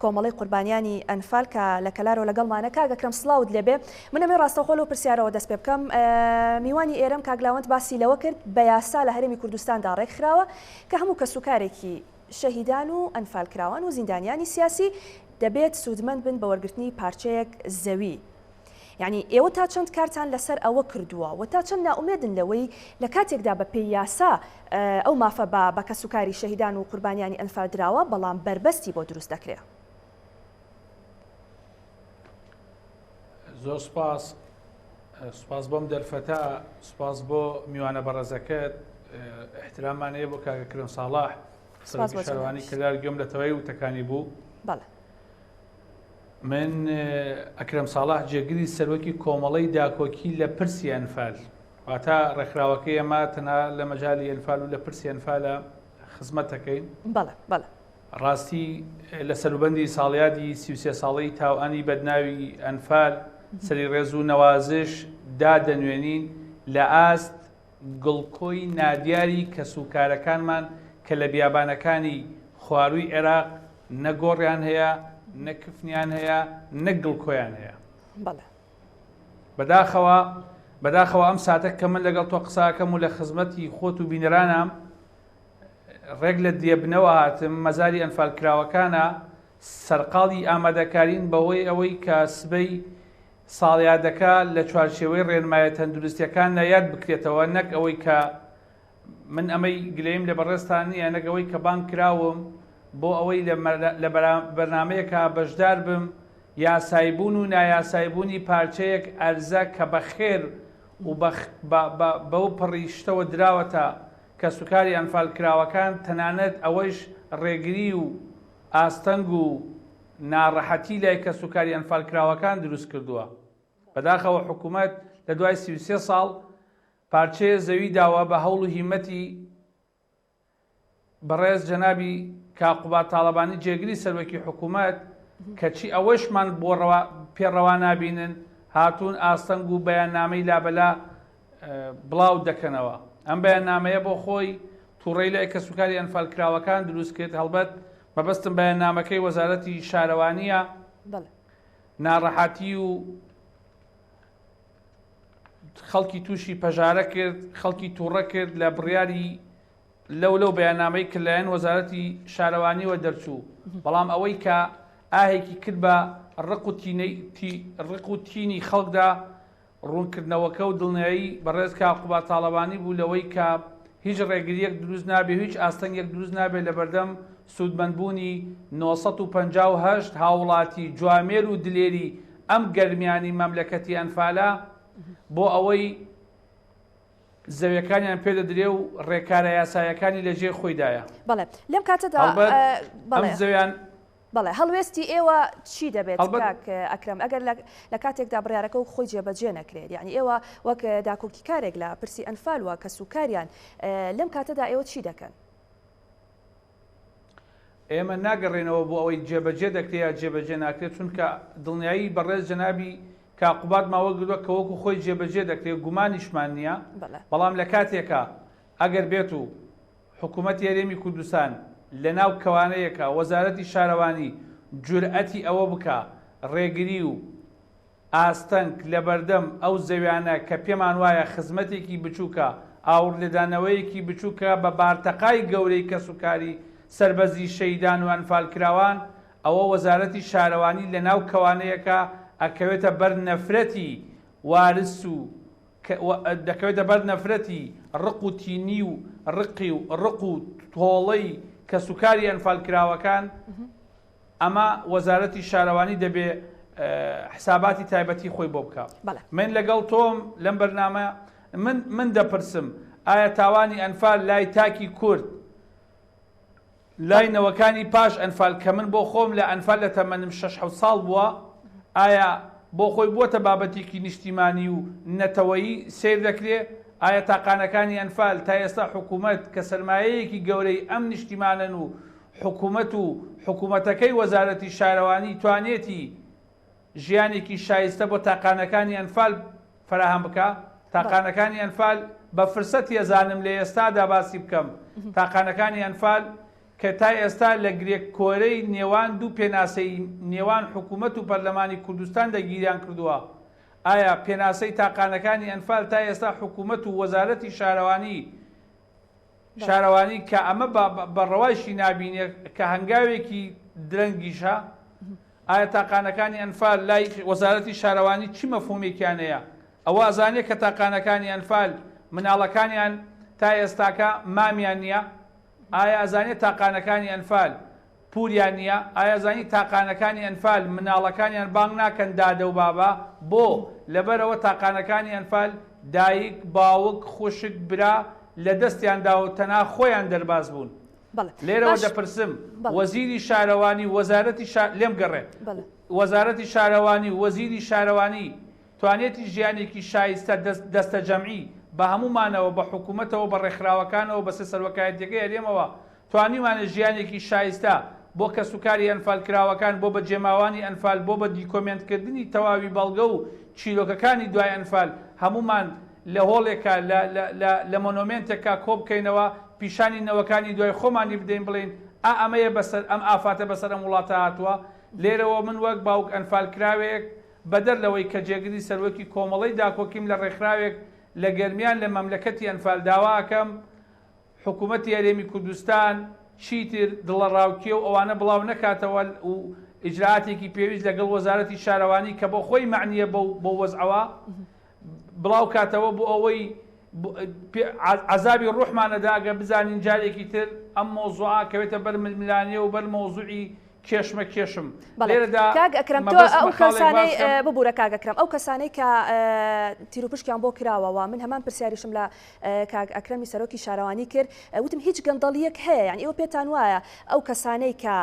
کۆمەڵی قوربانیانی ئەنفال کە لە کەلارەوە لەگەڵمانە کاگەکرم سڵاوت لێبێ منەمێ ڕاستەوخۆل و پرسیارەوە دەست پێ بکەم میوانی ئێرەم کاگلاوەند باسی لەوە کرد بە یاسا لە هەرێمی کوردستاندا ڕێکخراوە کە هەموو کەسوکارێکی شەهیدان و ئەنفال کراوان و زیندانیانی سیاسی دەبێت سوودمەند بن بە وەرگرتنی پارچەیەک زەوی یعنی ئێوە تا چەند کارتان لەسەر ئەوە کردووە و تا چەند ناومێدن لەوەی لە کاتێکدا بە پێی یاسا ئەو مافە بە کەسوکاری شەهیدان و قوربانیانی ئەنفال دراوە بەڵام بربەستی بۆ دروست دەکرێت زۆر سپاس بۆم دەرفەتا سپاس بۆ میوانە بەڕێزەکەت احترامانەیە بۆ کاگەکرم ساڵح سەرۆکی شارەوانی کەلار گوێم لە تەوەی وتەکانی بوو من ئەکرەم ساڵح جێگیری سەرۆکی کۆمەڵەی داکۆکی لە پرسی ئەنفال واتە ڕێکخراوەکەی ئەمە تەنها لە مەجای ئەنفال و لە پرسی ئەنفالە خزمەت دەکەین ڕاستی لە سەروبەندی ساڵیادی 33 ساڵەی تاوانی بەدناوی ئەنفال سەری ڕێز و نەوازش دادەنوێنین لە ئاست گڵکۆی نادیاری کەسوکارەکانمان کە لە بیابانەکانی خوارووی عێراق نەگۆڕیان هەیە نەکفنیان هەیە نەگڵکۆیان هەیە بەداخەوە ئەم ساتە کە من لەگەڵ تۆ قساکەم و لە خزمەتی خۆت و بینەرانم ڕێک لە دێبنەوە هاتم مەزاری ئەنفال کراوەکانە سەرقاڵی ئامادەکارین بەهۆی ئەوەی کە سبەی ساڵیادەکە لە چوارچێوەی ڕێنمایە تەندروستیەکان نایاد بکرێتەوە نەک ئەوەی کە من ئەمەی گلەیم لە بەڕێستان نییە نەک ئەوەی کە بانگ کراوم بۆ ئەوەی لە بەرنامەیەکە بەشدار بم یاسایبوون و نایاسایبوونی پارچەیەک ئەرزە کە بە خێر و بەو پڕیشتەوە دراوەتە کە سوکاری ئەنفال کراوەکان تەنانەت ئەوەش ڕێگری و ئاستەنگ و ناڕەحەتی لای کە سوکاری ئەنفال کراوەکان دروست کردووە بەداخەوە حکوومەت لە دوای 33 ساڵ پارچەیە زەوی داوە بە هەوڵ و هیمەتی بەڕێز جەنابی کاقوبات تاڵەبانی جێگری سەرۆکی حکوومەت کەچی ئەوەشمان بۆ پێڕەوا نابینن هاتوون ئاستەنگ و بەیاننامەی لابەلا بڵاو دەکەنەوە ئەم بەیاننامەیە بۆ خۆی تووڕێی لای کە سوکاری ئەنفال کراوەکان دروست کرد هەڵبەت مەبەستم بەیاننامەکەی وەزارەتی شارەوانیە ناڕەحەتی و خەڵکی تووشی پەژارە کرد خەڵکی تووڕە کرد لە بڕیاری لەو بەیاننامەی کلایەن وەزارەتی شارەوانیوە دەرچوو بەڵام ئەوەی کە ئاهێکی کرد بە ڕق و تینی خەڵکدا ڕوونکردنەوەکە و دڵنیایی بەڕێز کاقوبا تاڵەبانی بوو لەوەی کە هیچ ڕێگریەک دروست نابێ هیچ ئاستەنگێک دروست نابێت لە بەردەم سوودمەندبوونی 958 هاوڵاتی جوامێر و دلێری ئەم گەرمیانی مەملەکەتی ئەنفالە بۆ ئەوەی زەویەکانیان پێدەدرێ و ڕێکارە یاسایەکانی لەژێر خۆیدایە. بەڵێ لەم کاتەدا ئەم زەویان بەڵێ هەڵوێستی ئێوە چی دەبێت کاک ئەکرەم ئەگەر لە کاتێکدا بڕیارەکە و خۆی جێبەجێ نەکرێت یعنی ئێوە وەک داکۆکی کارێک لە پرسی ئەنفالوە کە سوکاریان لەم کاتەدا ئێوە چی دەکەن؟ ئێمە ناگەڕێنەوە بۆ ئەوەی جێبەجێ دەکرێت یا جێبەجێ ناکرێت چونکە دڵنیایی بەڕێز جەنابی کاقوبات ماوە گردووە کە وەکو خۆی جێبەجێ دەکرێت گومانیشمان نییە بەڵام لە کاتێکە ئەگەر بێت و حکوومەتی هەرێمی کوردستان لە ناو کەوانەیەکە وەزارەتی شارەوانی جورئەتی ئەوە بکە ڕێگری و ئاستەنگ لە بەردەم ئەو زەویانە کە پێمان وایە خزمەتێکی بچووکە ئاور لێدانەوەیەکی بچووکە بە بارتەقای گەورەی کەسوکاری سربەزی شەیدان و ئەنفالکراوان ئەوە وەزارەتی شارەوانی لە ناو کەوانەیەکە ئەکەوێتە بەر نەفرەتی وارس و دەکەوێتە بەر نەفرەتی ڕق و تینی و ڕقی و ڕق و تۆڵەی کە سوکاری ئەنفالکراوەکان ئەمە وەزارەتی شارەوانی دەبێ حساباتی تایبەتی خۆی بۆ بکە. من لەگەڵ تۆم لەم بەرنامە من دەپرسم ئایا تاوانی ئەنفال لای تاکی کورد لای نەوەکانی پاش ئەنفال کە من بۆ خۆم لە ئەنفال لە تەمەنم 6 ساڵ بووە ئایا بۆ خۆی بووەتە بابەتێکی نیشتیمانی و نەتەوەیی سیر دەکرێت؟ ئایا تاقانەکانی ئەنفال تا ئێستا حکوومەت کە سەرمایەیەکی گەورەی ئەم نیشتیمانن و حکوومەتەکەی وەزارەتی شارەوانی توانێتی ژیانێکی شایستە بۆ تاقانەکانی ئەنفال فراهەم بکە؟ تاقانەکانی ئەنفال بە فرسەتی ئەزانم لە ئێستادا باسی بکەم تاقانەکانی ئەنفال کە تا ئێستا لە گرێک کۆرەی نێوان دوو پێناسەی نێوان حکوومەت و پەرلەمانی کوردستان دەگیریان کردووە. ئایا پێناسەی تاقانەکانی ئەنفال تا ئێستا حکوومەت و وەزارەتی شارەوانی کە ئەمە بەڕەوایشی نابینێت کە هەنگاوێکی درەنگیشە ئایا تاقانەکانی ئەنفال لای وەزارەتی شارەوانی چی مەفهومێکیانەیە؟ ئەوە ئەزانێت کە تاقانەکانی ئەنفال مناڵەکانیان تا ئێستاکە مامیان نییە؟ ئایا ئەزانێت تاقانەکانی ئەنفال پوریان نییە؟ ئایا زانی تاقانەکانی ئەنفال مناڵەکانیان بانگ ناکەن دادە و بابا بۆ لەبەرەوە تاقانەکانی ئەنفال دایک باوک خوشک برا لە دەستیاندا و تەنها خۆیان دەرباز بوون. لێرەوە دەپرسم وەزیری شارەوانی وەزارەتی لێم گەڕێ وەزارەتی شارەوانی وەزیری شارەوانی توانێتی ژیانێکی شایستە دەستە جەمعی بە هەمومانەوە بە حکوومەتەوە بە ڕێکخراوەکانەوە بە سەرۆکایەتیەکەی هەرێمەوە توانیمانە ژیانێکی شایستە بۆ کە سوکاری ئەنفالکراوەکان بۆ بە جێماوانی ئەنفال بۆ بە دیکۆمنتکردنی تەواوی بەڵگە و چیرۆکەکانی دوای ئەنفال هەمومان لە هۆڵێکە لە مۆنۆمنتێکا کۆ بکەینەوە پیشانی نەوەکانی دوای خۆمانی بدەین بڵین ئەمەیە بەسەر ئەم ئافاتە بەسەر ئەم وڵاتە هاتووە. لێرەوە من وەک باوک ئەنفالکراوێک بەدەر لەوەی کە جێگری سەرۆکی کۆمەڵی داکۆکیم لە ڕێکخراوێک لە گەرمیان لە مەملەکەتی ئەنفال داواکەم حکوومەتی هەرێمی کوردستان چیتر دڵە ڕاوکیە و ئەوانە بڵاو نەکاتەوە و ئیجراتێکی پێویست لەگەڵ وەزارەتی شارەوانی کە بۆ خۆی معنیە بۆ وەزعەوە بڵاو کاتەوە بۆ ئەوەی عەزابی ڕوحمانەدا ئەگە بزانین جارێکی تر ئەم مۆزوعا کەوێتە بەر ململانیە و بەر مۆزوعی کێشمە کێشم. ئەکرەم تۆ ئەو کەسانەی ببوورە کاگەکرم ئەو کەسانەی کە تیرروپشکیان بۆ کراوەوە من هەمان پرسیاریشم لە کاگ ئەکرەمی سەرۆکی شارەوانی کرد وتم هیچ گەندەڵیەک هەیە یعنی ئێوە پێتان وایە ئەو کەسانەی کە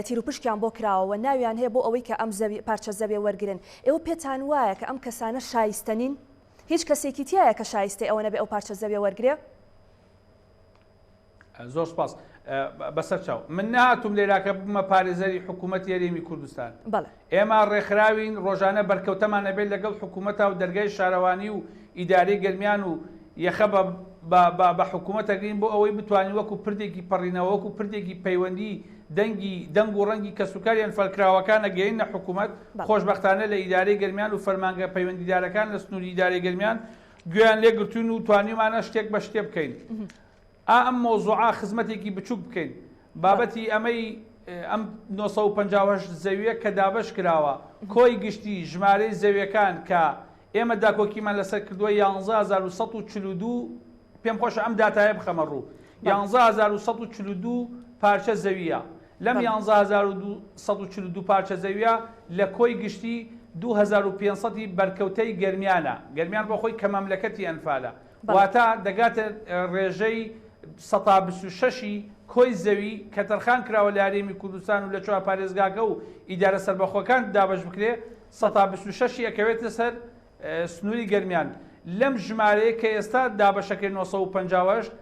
تیرروپشکیان بۆ کراوەوە ناویان هەیە بۆ ئەوەی کە ئەم پارچە زەوێ وەرگرن ئێوە پێتان وایە کە ئەم کەسانە شایستەنین؟ هیچ کەسێکی تایە کە شایستەی ئەوە نەبێ ئەو پارچە زەوێ وەرگرێ؟ زۆر سپاس بەسەر چاو من نهاتوم لێراکە بمە پارێزەری حکوومەتی هەرێمی کوردستان. ئێمە ڕێکخراوین ڕۆژانە بەرکەوتەمانە بێت لەگەڵ حکوومەتە و دەرگای شارەوانی و ئیدارەی گەرمیان و یەخە بە حکوومەتەگرین بۆ ئەوەی بتوانین وەکو پردێکی پەڕینەوە وەکو پردێکی پەیوەندی دەنگ و ڕەنگی کە سوکاری ئەنفالکراوەکان ئەگەینە حکوومەت خۆشبەختانە لە ئیدارەی گەرمیان و فەرمانگە پەیوەندیدارەکان لە سنووری ئیدارەی گەرمیان گوێیان لێگرتوون و توانیمانە شتێک بە شتێ بکەین. ئەم مۆزوعا خزمەتێکی بچووک بکەین بابەتی ئەمەی ئەم 958 زەویە کە دابش کراوە کۆی گشتی ژمارەی زەویەکان کە ئێمە داکۆکیمان لەسەر کردووە 1142 پێم خۆشە ئەم داتایە بخەمە ڕوو 1142 پارچە زەویە لەم 1142 پارچە زەویە لە کۆی گشتی 2500 بەرکەوتەی گەرمیانە گەرمیان بۆ خۆی کە مەملەکەتی ئەنفالە واتە دەگاتە ڕێژەی 126 کۆی زەوی کە تەرخان کراوە لە یاریمی کوردستان و لە چوار پارێزگاکە و ئیدارە سەربەخۆکان دابەش بکرێ 126 ئەکەوێتە سەر سنووری گەرمیان لەم ژمارەیە کە ئێستا دابەشەکەی 958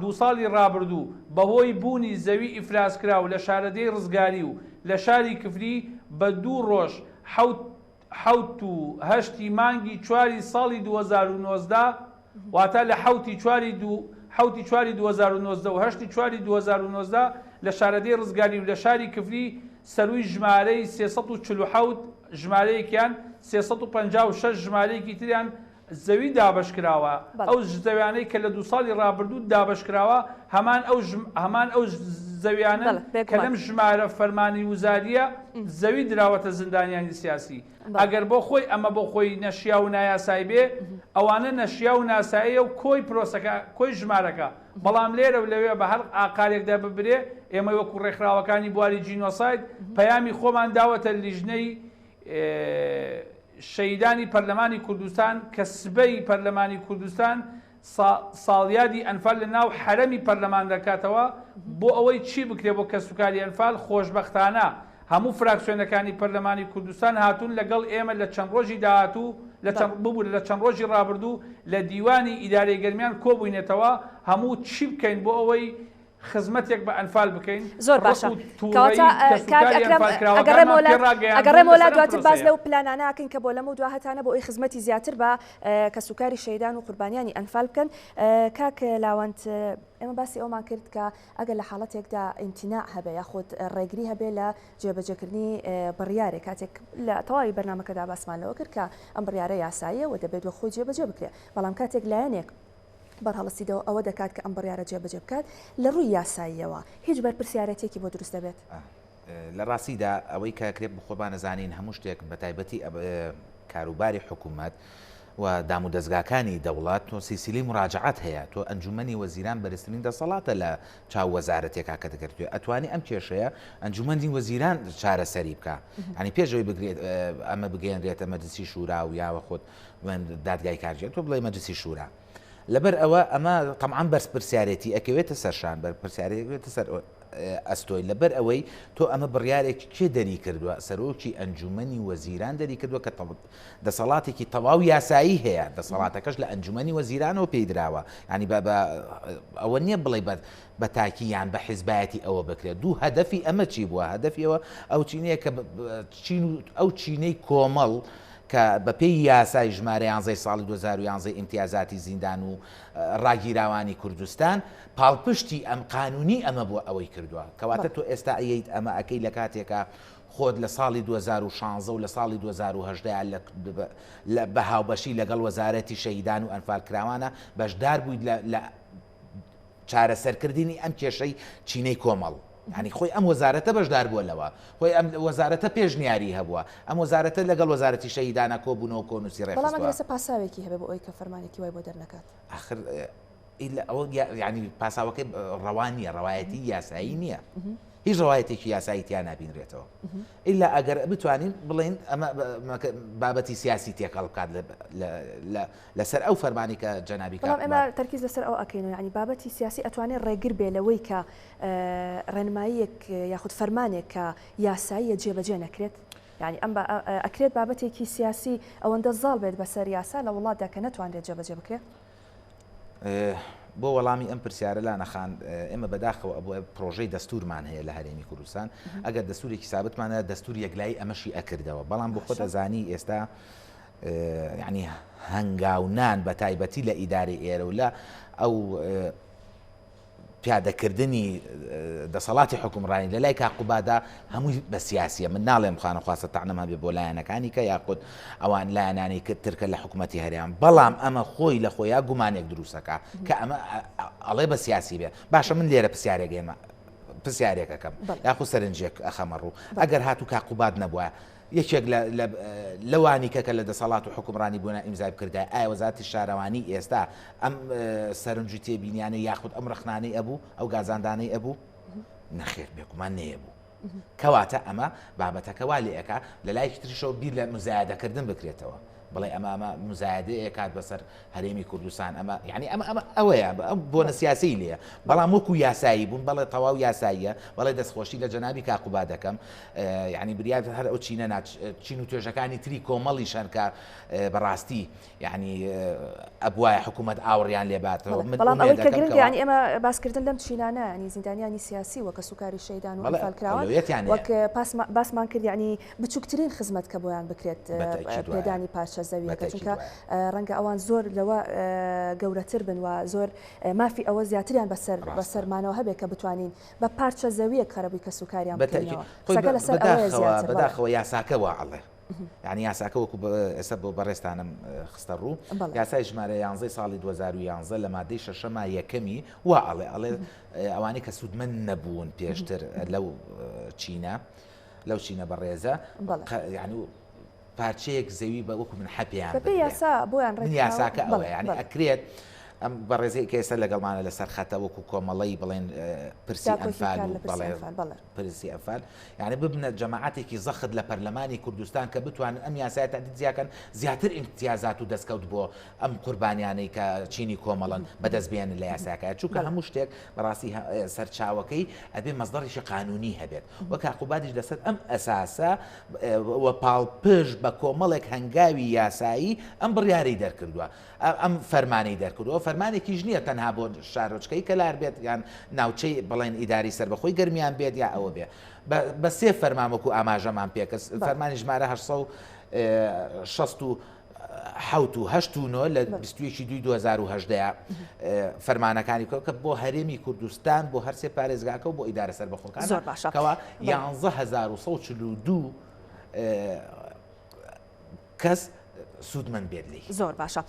دو ساڵی ڕابردوو بەهۆی بوونی زەوی ئیفرازکرا و لە شارەدەی ڕزگاری و لە شاری کفری بە 2 ڕۆژ حوت و هەشتی مانگی چواری ساڵی 2019 واتە لە حوتی چواری 2019 و هەشتی چواری 2019 لە شارەدەی ڕزگاری و لە شاری کفری سەروی ژمارەی 347 ژمارەیەکیان 356 ژمارەیەکی تریان زەوی دابشکراوە ئەو زەویانەی کە لە 2 ساڵی ڕابردوو دابشکراوە هەمان ئەو زەویانە کە لەم ژمارە فەرمانی وزاریە زەوی دراوەتە زندانیانی سیاسی ئەگەر بۆ خۆی ئەمە بۆ خۆی نەشیا و نایاسایی بێ ئەوانە نەشیا و ناساییە و کۆی پرۆسەکە کۆی ژمارەکە بەڵام لێرە و لەوێ بە هەر ئاقارێکدا ببرێ ئێمە وەکو ڕێکخراوەکانی بواری جینۆساید پەیامی خۆمان داوەتە لیژنەی شەیدانی پەرلەمانی کوردستان کە سبەی پەرلەمانی کوردستان ساڵیادی ئەنفال لە ناو حرەمی پەرلەمان دەکاتەوە بۆ ئەوەی چی بکرێ بۆ کەسوکاری ئەنفال خۆشبەختانە هەموو فراکسیۆنەکانی پەرلەمانی کوردستان هاتوون لەگەڵ ئێمە لە چەند ڕۆژی داهاتوو لە چەند ڕۆژی ڕابردوو لە دیوانی ئیدارەی گەرمیان کۆبووینێتەوە هەموو چی بکەین بۆ ئەوەی خزمەتێک بە ئەنفال بکەین زۆر باشە ئەگەڕێم وڵات دواتر باز لەو پلانانەکەین کە بۆ لەمە دو هەتانە بۆ ئەوی خزمەتی زیاتر بە کەسوکاری شەیدان و قوربانیانی ئەنفال بکەن کاک لاوەند ئێمە باسی ئەومان کرد کە ئەگەر لە حاڵەتێکدا ئیمتیناع هەبێ یاخود ڕێگری هەبێ لە جێبەجێکردنی بڕیارێک کاتێک لە تەواوی بەرنامەکەدا باسمان لەوە کرد کە ئەم بڕیارە یاساییە و دەبێت وە خۆی جێبەجێ بکرێت بەڵام کاتێک لایەنێک بەرهەڵەسیدەوە ئەوە دەکات کە ئەم بڕیارە جێبەجێ بکات لە ڕووی یاساییەوە هیچ بەرپرسیارەتێکی بۆ دروست دەبێت لە ڕاستیدا ئەوەی کە کرێت بخۆبانە زانین هەموو شتێک بە تایبەتی کاروباری حکوومەت و دام و دەستگاکانی دەوڵات تۆ سیسیلی مراجعات هەیە تۆ ئەنجومەنی وەزیران بەرزترین دەسەڵاتە لە چاو وەزارەتێکا کە دەکردوێت ئەتوانی ئەم کێشەیە ئەنجومەندی وەزیران چارەسەری بکە هەنی پێشەوەی بگرێت ئەمە بگەێنرێتە مەجلیسی شورا و یاوە خۆت دادگای کارژێت تۆ بڵێ مەجلیسی شورا لەبەر ئەوە ئەمە تەمعان بەرپرسیارەتی ئەکەوێتە سەرشان بەرپرسیارێتە سەر ئەستۆی لەبەر ئەوەی تۆ ئەمە بڕیارێک کێ دەری کردووە سەرۆکی ئەنجومەنی وەزیران دەری کردووە کە دەسەڵاتێکی تەواو یاسایی هەیە دەسەڵاتەکەش لە ئەنجومەنی وەزیرانەوە پێیدراوە ینی ئەوە نییە بڵێ بە تاکییان بە حیزبایەتی ئەوە بکرێت دوو هەدەفی ئەمە چی بووە هەدەفیەوە ئەو چینەیە کە ئەو چینەی کۆمەڵ کە بە پێی یاسای ژمارە 11 ساڵی 2011 ئیمتیازاتی زیندان و ڕاگیراوانی کوردستان پاڵپشتی ئەم قانونی ئەمە بۆ ئەوەی کردووە کەواتە تۆ ئێستا ئەیت ئەمە ئەەکەی لە کاتێکە خۆت لە ساڵی 2016 و لە ساڵی 2010 بە هاوبەشی لەگەڵ وەزارەتی شەیدان و ئەنفال کراوانە بەشدار بوویت لە چارەسەرکردنی ئەم کێشەی چینەی کۆمەڵ ینی خۆی ئەم وەزارەتە بەشدار بووە لەوە خۆی ئەم وەزارەتە پێشنیاری هەبووە ئەم وەزارەتە لەگەڵ وەزارەتی شەیدانە کۆبوونەوە کۆنووسی ڕێخستووە بەڵام ئەگەر پاساوێکی هەبێ بۆ ئەوەی کە فەرمانێکی وای بۆ دەرنەکات ئاخر ئەوە ینی پاساوەکەی ڕەوان نییە ڕەوایەتی یاسایی نییە هیچ ڕەوایەتێکی یاساییتیان نابینرێتەوە ئیلا ئەگەر بتوانین بڵێن ئەمە بابەتی سیاسی تێکەڵ بکات لەسەر ئەو فەرمانی کە جەنابی بەڵام ئێمە تەرکیز لەسەر ئەو ئەکەینەوە ینی بابەتی سیاسی ئەتوانێت ڕێگر بێ لەوەی کە ڕێنماییەک یاخود فەرمانێک کە یاساییە جێبەجێ نەکرێت ینی ئەم ئەکرێت بابەتێکی سیاسی ئەوەندە زاڵ بێت بەسەر یاسا لە وڵاتدا کە نەتوانرێت جێبەجێ بکرێت بۆ وەڵامی ئەم پرسیارە لا نەخان ئێمە بەداخەوە بۆ پرۆژەی دەستورمان هەیە لە هەرێمی کوردستان ئەگەر دەستورێکی سابتمانە دەستور یەکلایی ئەمەشی ئەکردەوە بەڵام بۆ خۆت ئەزانی ئێستا ینی هەنگاونان بە تایبەتی لە ئیدارەی ئێرە و لە ئەو پیادەکردنی دەسەڵاتی حکومڕانی لە لای کاقوبادا هەمووی بە سیاسیە من ناڵێم خانە خواستە تەعنەم هەبێ بۆ لایەنەکانی کە یاخود ئەوان لایەنانی کرد ترکە لە حکوومەتی هەریان بەڵام ئەمە خۆی لە خۆیان گومانێک دروستەکە کە ئەمە ئەڵێ بە سیاسی بێ باشە من لێرە پرسیارێکەکەم یاخود سەرنجێک ئەخەمە ڕوو ئەگەر هاتوو کاقوبات نەبووە یەکێک لەوانی کەکە لە دەسەڵات و حکومڕانی بوون ئیمزای بکردا ئایا وەزارەتی شارەوانی ئێستا ئەم سەرنجی تێبینیانە یاخود ئەم ڕخنانەی ئەبوو ئەو گازاندانەی ئەبوو نەخێر بێکومان نەیەبوو کەواتە ئەمە بابەتەکە وا لێ ئەکا لە لایەکی تریشەوە بیر لە مزایدەکردن بکرێتەوە بڵێ ئەمە مزایدەیە کات بەسەر هەرێمی کوردستان ئەمە یعنی ئەمە ئەوەیە بۆنە سیاسی لێە بەڵام وەکو یاسایی بوون بەڵێ تەواو یاساییە بەڵێ دەستخۆشی لە جەنابی کاقوبا دەکەم یعنی بریار هەر ئەو چین و توێژەکانی تری کۆمەڵی شەنکە بەڕاستی یعنی ئەبوایە حکوومەت ئاوڕیان لێباتەوە بەڵام ئەوەی کە گرنگە ینی ئێمە باسکردن لەم چینانە ینی زیندانیانی سیاسی وەکە سوکاری شەیدان و ئەنفالکراوان وەک باسمان کرد ینی بچووکترین خزمەت کە بۆیان بکرێت پێدانی پارچە زەویەکە چونکە ڕەنگە ئەوان زۆر لەوە گەورەتر بن و زۆر مافی ئەوە زیاتریان بەسەرمانەوە هەبێت کە بتوانین بە پارچە زەویە کارەبووی کە سوکاریان بکەنەوە بەداخەوە یاساکەوە ئەڵێ یعنی یاساکە وەکو ئێستا بۆ بەڕێستانم خستە ڕوو یاسای ژمارە 11 ساڵی 2011 لە مادەی شەشەما یەکەمی وا ئەڵێ ئەوانەی کە سوودمەند نەبوون پێشتر لەو چینە بەڕێزە یعنی پارچەیەک زەوی بە وەکو من حەپیان یاساکە ئەوە ینی ئەکرێت ئەم بەڕێزەی کە ئێستا لەگەڵمانە لەسەر خەتە وەکو کۆمەڵی بڵێن پرسی ئەنفال و پرسی ئەنفال یعنی ببنە جەماعەتێکی زەخت لە پەرلەمانی کوردستان کە بتوانن ئەم یاسایە تادیدزیاکەن زیاتر ئیمتیازات و دەستکەوت بۆ ئەم قوربانیانەی کە چینی کۆمەڵن بەدەستبێنن لە یاساکە چونکە هەموو شتێک بەڕاستی سەرچاوەکەی ئەبێ مەزدەڕیشی قانونی هەبێت وە کاقوبادیش لەسەر ئەم ئەساسە وە پاڵپژ بە کۆمەڵێک هەنگاوی یاسایی ئەم بڕیارەی دەرکردووە ئەم فەرمانەی دەرکردووە فەرمانێکیش نییە تەنها بۆ شارۆچکەی کە لار بێت یان ناوچەی بڵێن ئیداری سەربەخۆی گەرمیان بێت یا ئەوە بێ بە سێ فەرمانوەکو ئاماژەمان پێکەس فەرمانی ژمارە 1970 لە 21/2/2018 فەرمانەکانی کە بۆ هەرێمی کوردستان بۆ هەرسێ پارێزگاکە و بۆ ئیدارە سەربەخۆکان کەوا 11,142 کەس سوودمەند بێت لی زۆر باشە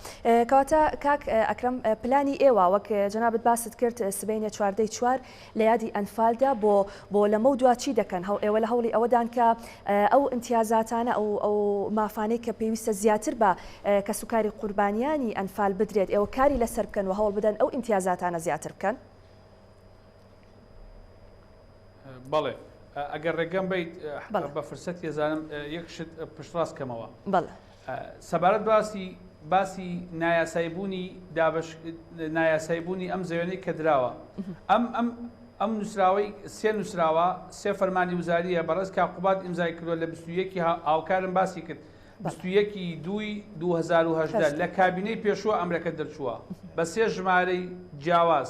کەواتە کاک ئەکرەم پلانی ئێوە وەک جەنابەت باست کرد سبەینە 4 لە یادی ئەنفالدا بۆ لەمە دوا چی دەکەن ئێوە لە هەوڵی ئەوەدان کە ئەو امتیازاتانە ئەو مافانەی کە پێویستە زیاتر بە کە سوکاری قوربانیانی ئەنفال بدرێت ئێوە کاری لەسەر بکەن و هەوڵ بدەن ئەو امتیازاتانە زیاتر بکەن بەڵێ ئەگەر ڕێگەم بیت بە فرسەت ێزانم یەکشت پشتڕاستکەمەوە بەڵێ سەبارەت باسی نایاسایبوونی ئەم زەوێنەی کە دراوە ئەم نووسراوەی سێ نووسراوە سێ فەرمانی وزاریە بەڕێز کاقوباد ئیمزای کردووە لە 21 هاوکارم باسی کرد 21/2/2018 لە کابینەی پێشووە ئەمریکا دەرچووە بە سێ ژمارەی جیاواز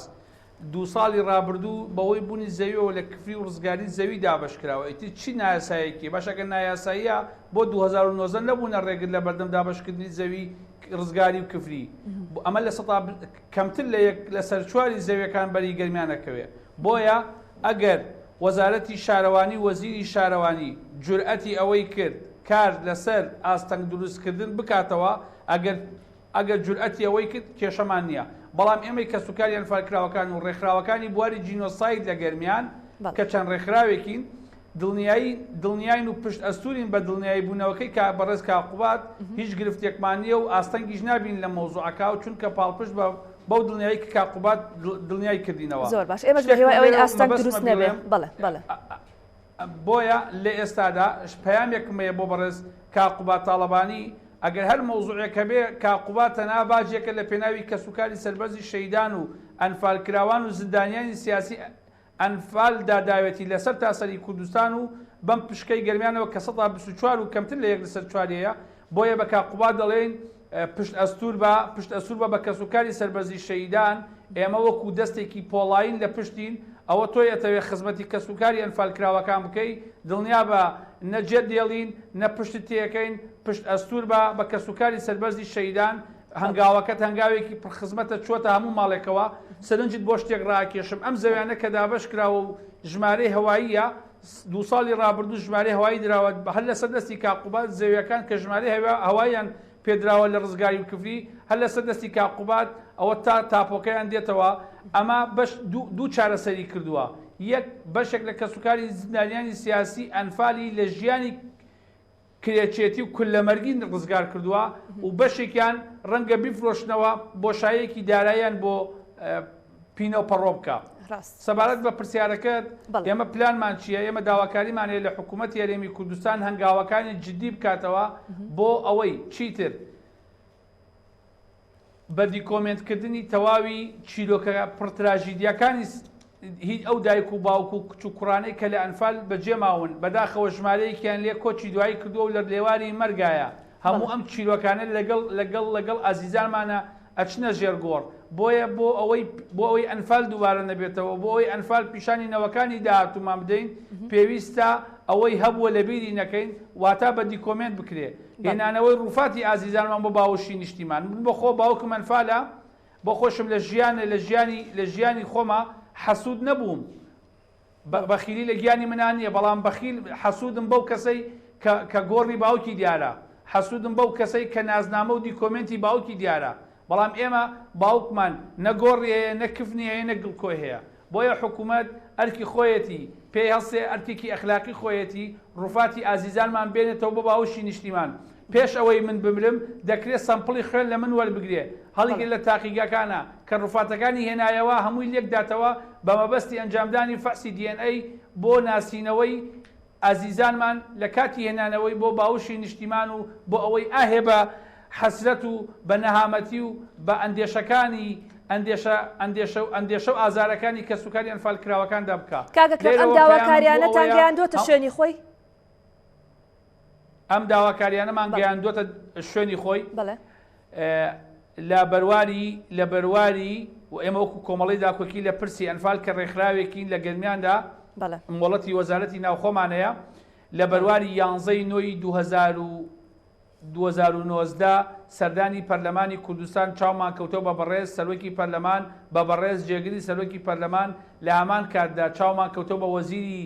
2 ساڵی ڕابردوو بەوەی بوونی زەویەوە لە کفری و ڕزگاری زەوی دابشکراوە ئیتی چی نایاسایەکی باشەکە نایاساییە بۆ 2019 نەبوونە ڕێگر لە بەردەم دابشکردنی زەوی ڕزگاری و کفری ئەمە لە سەتا کەمتر لە سەرچواری زەویەکان بەری گەرمیانەکەوێ بۆیە ئەگەر وەزارەتی شارەوانی وەزیری شارەوانی جورئەتی ئەوەی کرد کار لەسەر ئاستەنگ دروستکردن بکاتەوە ئەگەر جورئەتی ئەوەی کرد کێشەمان نییە بەڵام ئێمەی کە سوکاری ئەنفالکراوەکان و ڕێکخراوەکانی بواری جینۆساید لە گەرمیان کە چەند ڕێکخراوێکین دڵنیاین و پشت ئەستورین بە دڵنیایی بوونەوەکەی کە بەڕێز کاقوباد هیچ گرفتێکمان نییە و ئاستەنگیش نابین لە مۆزوعەکە و چونکە پاڵپشت بەو دڵنیایی کە کاقوباد دڵنیای کردینەوە زۆر باش ئێمە ئەوەی ئاستەنگ دروست نەبێ بەڵێ بۆیە لە ئێستادا پەیامێکمەیە بۆ بەڕێز کاقوباد تاڵەبانی ئەگەر هەر مۆزوعێکە بێ کاقوبات تەنها باجێکە لە پێناوی کە سوکاری سەربەرزی شەیدان و ئەنفالکراوان و زندانیانی سیاسی ئەنفال داداوێتی لەسەر تاسەری کوردستان و بەم پشکەی گەرمیانەوە کە 124 و کەمتر لە 1 لەسەر 4ەیە بۆیە بە کاقوبات دەڵێن پشت ئەستور بە کە سوکاری سەربەرزی شەیدان ئێمە وەکو دەستێکی پۆڵاین لە پشتین ئەوە تۆی ئەتەوێت خزمەتی کە سوکاری ئەنفالکراوەکان بکەی دڵنیا بە نەجێت دێڵین نە پشت تێەکەین پشت ئەستور بە کە سوکاری سەربەرزی شەیدان هەنگاوەکەت هەنگاوێکی پرخزمەتە چۆتە هەموو ماڵێکەوە سەرنجت بۆ شتێک ڕاکێشم ئەم زەویانە کە دابش کراوە و ژمارەی هەواییە 2 ساڵی ڕابردوو ژمارەی هەوایی دراوە هەر لەسەر دەستی کاقوبات زەویەکان کە ژمارەی هەواییان پێدراوە لە ڕزگاری و کفری هەر لەسەر دەستی کاقوبات ئەوە تاپۆکەیان دێتەوە ئەمە بەش دوو چارەسەری کردووە یەک بەشێک لە کەسوکاری زیندانیانی سیاسی ئەنفالی لە ژیانی کرێچێتی و کولەمەرگی ڕزگار کردووە و بەشێکیان ڕەنگە بیفرۆشنەوە بۆشایەکی داراییان بۆ پینە پەڕۆ بکە. سەبارەت بە پرسیارەکەت ئێمە پلانمان چییە؟ ئێمە داواکاریمانەیە لە حکوومەت یاریێمی کوردستان هەنگاوەکانی جدی بکاتەوە بۆ ئەوەی چیتر بە دیکۆمنتکردنی تەواوی چیرۆکە پڕتراژیدیەکانی هیچ ئەو دایک و باوکو و کچ و کوڕانەی کە لە ئەنفال بەجێماون بەداخەوە ژمارەیەکیان لێ کۆچی دوایی کردووە و لە لێواری مەرگایە هەموو ئەم چیرۆکانە لەگەڵ ئازیزانمانە ئەچنە ژێرگۆڕ بۆیە بۆ ئەوەی ئەنفال دووبارە نەبێتەوە بۆ ئەوەی ئەنفال پیشانی نەوەکانی داهاتوومان بدەین پێویستە ئەوەی هەبووە لە بیری نەکەین واتە بە دیکۆمنت بکرێ هێنانەوەی ڕووفاتی ئازیزانمان بۆ باوەشی نیشتیمان من بۆ خۆ باوکم ئەنفالە بۆ خۆشم لە ژیانی خۆمە حەسوود نەبووم بەخیلی لە گیانی منان نییە بەڵام بەخیل حەسوودم بەو کەسەی کە گۆڕی باوکی دیارە حەسوودم بەو کەسەی کە نازنامە و دیکۆمنتی باوکی دیارە بەڵام ئێمە باوکمان نەگۆڕی هەیە نەکفنی هەیە نەگڵکۆی هەیە بۆیە حکوومەت ئەرکی خۆیەتی پێی هەڵسێ ئەرکێکی ئەخلاقی خۆیەتی ڕووفاتی ئازیزانمان بێنێتەوە بۆ باوەشی نیشتیمان پێش ئەوەی من بمرم دەکرێت سەمپڵی خوێن لە من وەربگرێ هەڵیگە لە تاقیگەکانە کە ڕووفاتەکانی هێنایەوە هەمووی لێکداتەوە بە مەبەستی ئەنجامدانی فەحسی DNA بۆ ناسینەوەی ئازیزانمان لە کاتی هێنانەوەی بۆ باوەشی نیشتیمان و بۆ ئەوەی ئاهێ بە حەسرەت و بە نەهامەتی و بە ئەندێشەکانی ئەندێشە و ئازارەکانی کە سوکاری ئەنفال کراوەکاندا بکە. کاگەکرم ئەم داواکاریانەتان گەیاندوتە شوێنی خۆی؟ ئەم داواکاریانەمان گەیاندوتە شوێنی خۆی لە بەرواری و ئێمە وەکو کۆمەڵی داکۆکی لە پرسی ئەنفال کە ڕێکخراوێکین لە گەرمیاندا وڵەتی وەزارەتی ناوخۆمانەیە لە بەرواری 11/9/2019 سەردانی پەرلەمانی کوردستان چاومان کەوتەوە بە بەڕێز سەرۆکی پەرلەمان بە بەڕێز جێگری سەرۆکی پەرلەمان لە هەمان کاتدا چاومان کەوتەوە بە وەزیری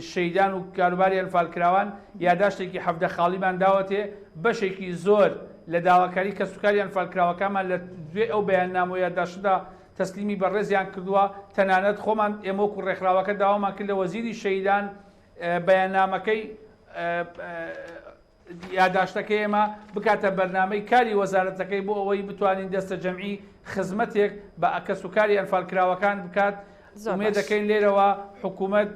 شەیدان و کاروباری ئەنفالکراوان یاداشتێکی حەفدە خاڵیمان داوەتێ بەشێکی زۆر لە داواکاری کە سوکاری ئەنفالکراوەکانمان لە دوێ ئەو بەیاننامە یادداشتدا تەسلیمی بەڕێزیان کردووە تەنانەت خۆمان ئێمە وەکو ڕێکخراوەکە داوامان کرد لە وەزیری شەیدان بەیاننامەکەی یاداشتەکەی ئێمە بکاتە بەرنامەی کاری وەزارەتەکەی بۆ ئەوەی بتوانین دەستە جەمعی خزمەتێک بە کە سوکاری ئەنفالکراوەکان بکات ئومێ دەکەین لێرەوە حکوومەت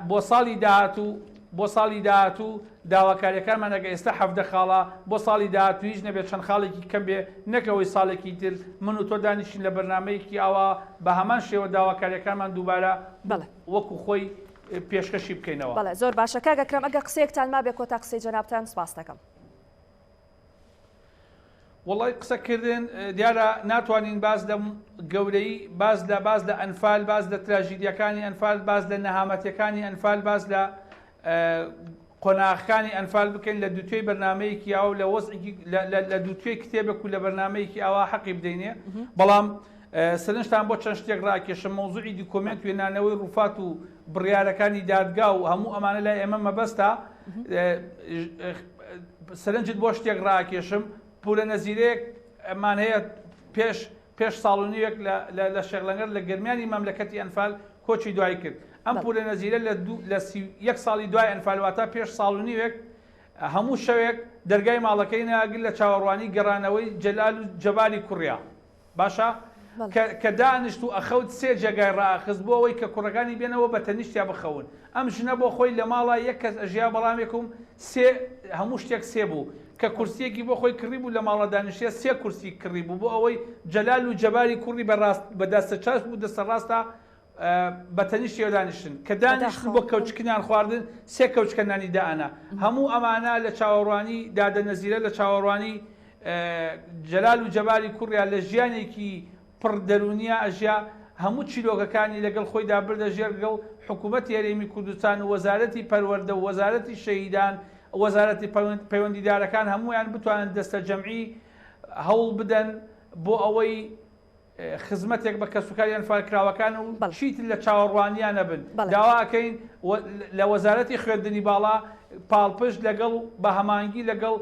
بۆ ساڵی داهاتوو داواکاریەکانمان ئەگە ئێستا 17 خاڵە بۆ ساڵی داهاتوو هیچ نەبێت چەند خاڵێکی کەم بێ نەکەوەی ساڵێکی تر من و تۆ دانیشین لە بەرنمەیەکی ئاوا بە هەمان شێوە داواکاریەکانمان دووبارە وەکو خۆی پێشکەشی بکەینەوە. بەڵێ زۆر باشە کاگەکرم ئەگە قسەیەکتان ما بێ کۆتا قسەی جەنابتان سپاس دەکەم. وڵی قسەکردن دیارە ناتوانین باز لە گەورەی باز لە ئەنفال باز لە تراژیدیەکانی ئەنفال باز لە نەهامەتەکانی ئەنفال باز لە قۆناغەکانی ئەنفال بکەین لە دووتێی بەرنمەیەکی ئەو لە وەزعی لە دووتێی کتێبێک و لە بەرنمەیەکی ئەوە حەقی بدەینێ بەڵام سەرنجتان بۆ چەند شتێک ڕاکێشم مەوزوعی دیکۆمنت وێنانەوەی ڕووفات و بڕیارەکانی دادگا و هەموو ئەمانە لای ئێمە مەبەستە سەرنجت بۆ شتێک ڕاکێشم پولە نەزیرەیەک ئەمان هەیە پێش ساڵ و نیوێک لە شێغلەنگەر لە گەرمیانی مەملەکەتی ئەنفال کۆچی دوای کرد ئەم پولە نەزیرە لە 1 ساڵی دوای ئەنفالواتە پێش ساڵ و نیوێک هەموو شەوێک دەرگای ماڵەکەی ناگر لە چاوەڕوانی گەڕانەوەی جەلال و جەباری کوڕیا باشە کە دانیشت و ئەخەوت 3 جێگای ڕاخست بۆ ئەوەی کە کوڕەکانی بێنەوە بە تەنیشتیا بخەون ئەم ژنە بۆ خۆی لە ماڵە یەک کەس ئەژیا بەڵامێکم هەموو شتێک 3 بوو کە کورسیەکی بۆ خۆی کڕی بوو لە ماڵە دانیشتە 3 کورسی کڕی بوو بۆ ئەوەی جەلال و جەباری کوڕی بەدەستە چاست بوو دەستە ڕاستە بە تەنیشتیەوە دانیشتن کە دانیشتن بۆ کەوچکنیان خواردن 3 کەوچکەنانی دائەنا هەموو ئەمانە لە چاوەڕوانی دادە نەزیرە لە چاوەڕوانی جەلال و جەباری کوڕیا لە ژیانێکی پڕ دەرونیە ئەژیا هەموو چیرۆکەکانی لەگەڵ خۆیدا بردە ژێر لەگەڵ حکوومەتی هەرێمی کوردستان و وەزارەتی پەروەردە و وەزارەتی شەهیدان وەزارەتی پەیوەندیدارەکان هەمویان بتوانن دەستە جەمعی هەوڵ بدەن بۆ ئەوەی خزمەتێک بە کەسوکاری ئەنفالکراوەکان و چیتر لە چاوەڕوانیانە بن داواکەین لە وەزارەتی خوێندنی باڵا پاڵپشت لەگەڵ بە هەمانگی لەگەڵ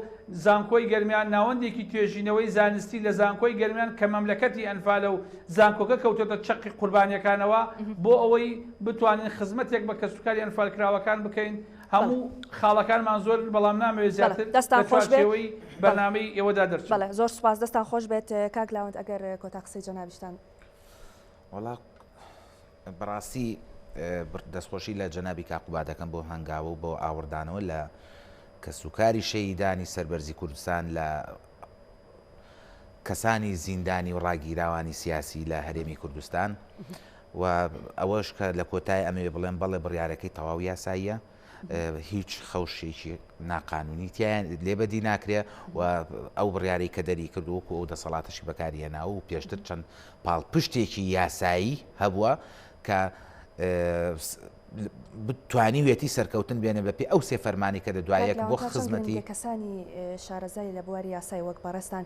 زانکۆی گەرمیان ناوەندێکی توێژینەوەی زانستی لە زانکۆی گەرمیان کە مەملەکەتی ئەنفالە و زانکۆکە کەوتۆتە چەقی قوربانیەکانەوە بۆ ئەوەی بتوانین خزمەتێک بە کەسوکاری ئەنفالکراوەکان بکەین هەموو خاڵەکانمان زۆر بەڵام نامەوێت زیاتر دەستان خۆش بێت بەرنامەی ئێوەدا دەرچێت. بەڵێ زۆر سوپاس دەستان خۆش بێت کاک لاوەند ئەگەر کۆتا قسەی جەنابیشتان. وڵا بەڕاستی دەستخۆشی لە جەنابی کاقوبا دەکەم بۆ هەنگاوە و بۆ ئاوردانەوە لە کە سوکاری شەیدانی سەربەرزی کوردستان لە کەسانی زیندانی و ڕاگیراوانی سیاسی لە هەرێمی کوردستان و ئەوەش کە لە کۆتای ئەمەوێ بڵێن بەڵێ بڕیارەکەی تەواو یاساییە هیچ خەوشێکی ناقانونی تیان لێبەدی ناکرێ و ئەو بڕیارەی کە دەری کردووەکو ئەو دەسەڵاتەشی بەکاری هێناوە و پێشتر چەند پاڵپشتێکی یاسایی هەبووە کە بتوانی وێتی سەرکەوتن بێنە بەپێ ئەو سێ فەرمانی کە دوایەک بۆ خزمەتی کەسانی شارەزای لە بواری یاسای وەک بەڕێستان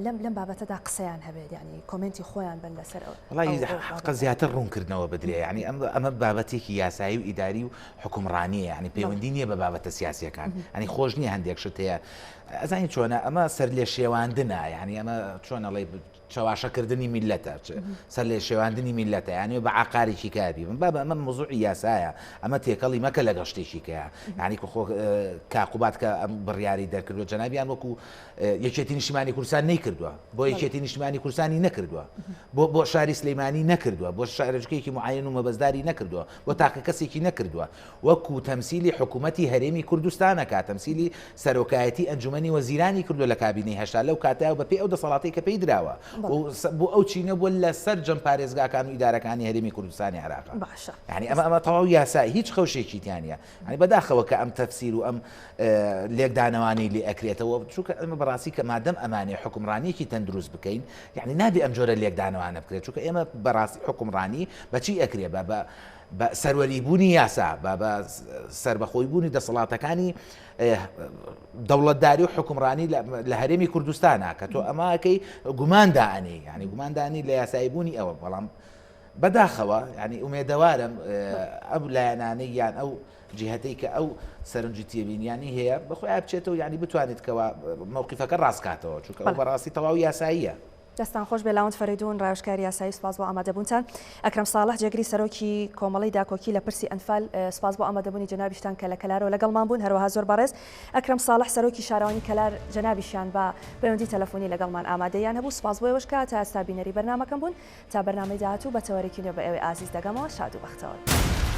لەم بابەتەدا قسەیان هەبێت ینی کۆمنتی خۆیان بن لەسەر وڵی حقە زیاتر ڕوونکردنەوە بدرێ ینی ئەمە بابەتێکی یاسایی و ئیداری و حکومڕانیە ینی پەیوەندی نییە بە بابەتە سیاسیەکان ینی خۆش نییە هەندێک شت هەیە ئەزانی چۆنە ئەمە سەر لێ شێواندنە ینی ئەمە چۆنەڵێ چاواشەکردنی میلەتە سەر لێ شێواندنی میلەتە یانی بە عقارێکی کابی من بابە ئەمە موزوعی یاسایە ئەمە تێکەڵی مەکە لەگەڵ شتێکی کەیە ینی کاقوبات کە ئەم بڕیاری دەرکردووە جەنابیان وەکو یەکێتی نیشتیمانی کوردستان نەیکردووە بۆ یەکێتی نیشتیمانی کوردستانی نەکردووە بۆ شاری سلەیمانی نەکردووە بۆ شارەکەیەکی معین و مەبەزداری نەکردووە بۆ تاقە کەسێکی نەکردووە وەکو تەمسیلی حکوومەتی هەرێمی کوردستانەکە تەمسیلی سەرۆکایەتی ئەنجومەنی وەزیرانی کردووە لە کابینەی هەشتا لەو کاتایە بەپێی ئەو دەسەڵاتی کە پێی دراوە بۆ ئەو چینە بووە لەسەر جەم پارێزگاکان و ئیدارەکانی هەرێمی کوردستانی عێراق ینی ئەمە تەواو یاسای هیچ خەوشێکی تیانە ینی بەداخەوە کە ئەم تەفسیر و ئەم لێکدانەوانی لێ ئەکرێتەوە چونکە ئەمە بەڕاستی کە مادەم ئەمانێ حکومڕانیەکی تەندروست بکەین یعنی نابێ ئەم جۆرە لێکدانەوانە بکرێت چونکە ئێمە بەڕاستی حکومڕانی بەچی ئەکرێ بە سەروەریبوونی یاسا بە سربەخۆیبوونی دەسەڵاتەکانی دەوڵەتداری و حکومڕانی لە هەرێمی کوردستانە کە تۆ ئەماکەی گوماندانێ ینی گوماندانی لە یاساییبوونی ئەوە بەڵام بەداخەوە ینی ئومێدەوارم ئەو لایەنانەی یان ئەو جیهەتەی کە ئەو سەرنجی تێبینیانی هەیە بەخۆی بچێتەوە ینی بتوانێت کەەوە مووقیفەکە ڕاستکاتەوە چونکە ئەو بەڕاستی تەواو یاساییە. دەستان خۆش بێ لاوەند فەریدون ڕایشکاری یاسایی سپاس بۆ ئامادەبوونتان ئەکرەم ساڵح جێگری سەرۆکی کۆمەڵی داکۆکی لە پرسی ئەنفال سپاس بۆ ئامادەبوونی جەنابیشتان کە لە کەلارەوە لەگەڵمان بوون هەروەها زۆر بەڕێز ئەکرەم ساڵح سەرۆکی شارەوانی کەلار جەنابیشیان بە پەیوەندی تەلەفۆنی لەگەڵمان ئامادەیان هەبوو سپاس بۆ ئێوەش کە تا ئێستا بینەری بەرنامەکەم بوون تا بەرنامەی داهاتوو بە تەوەرێکی نوێ بە ئێوەی ئازیز دەگەمەوە شاد و بەختەوە.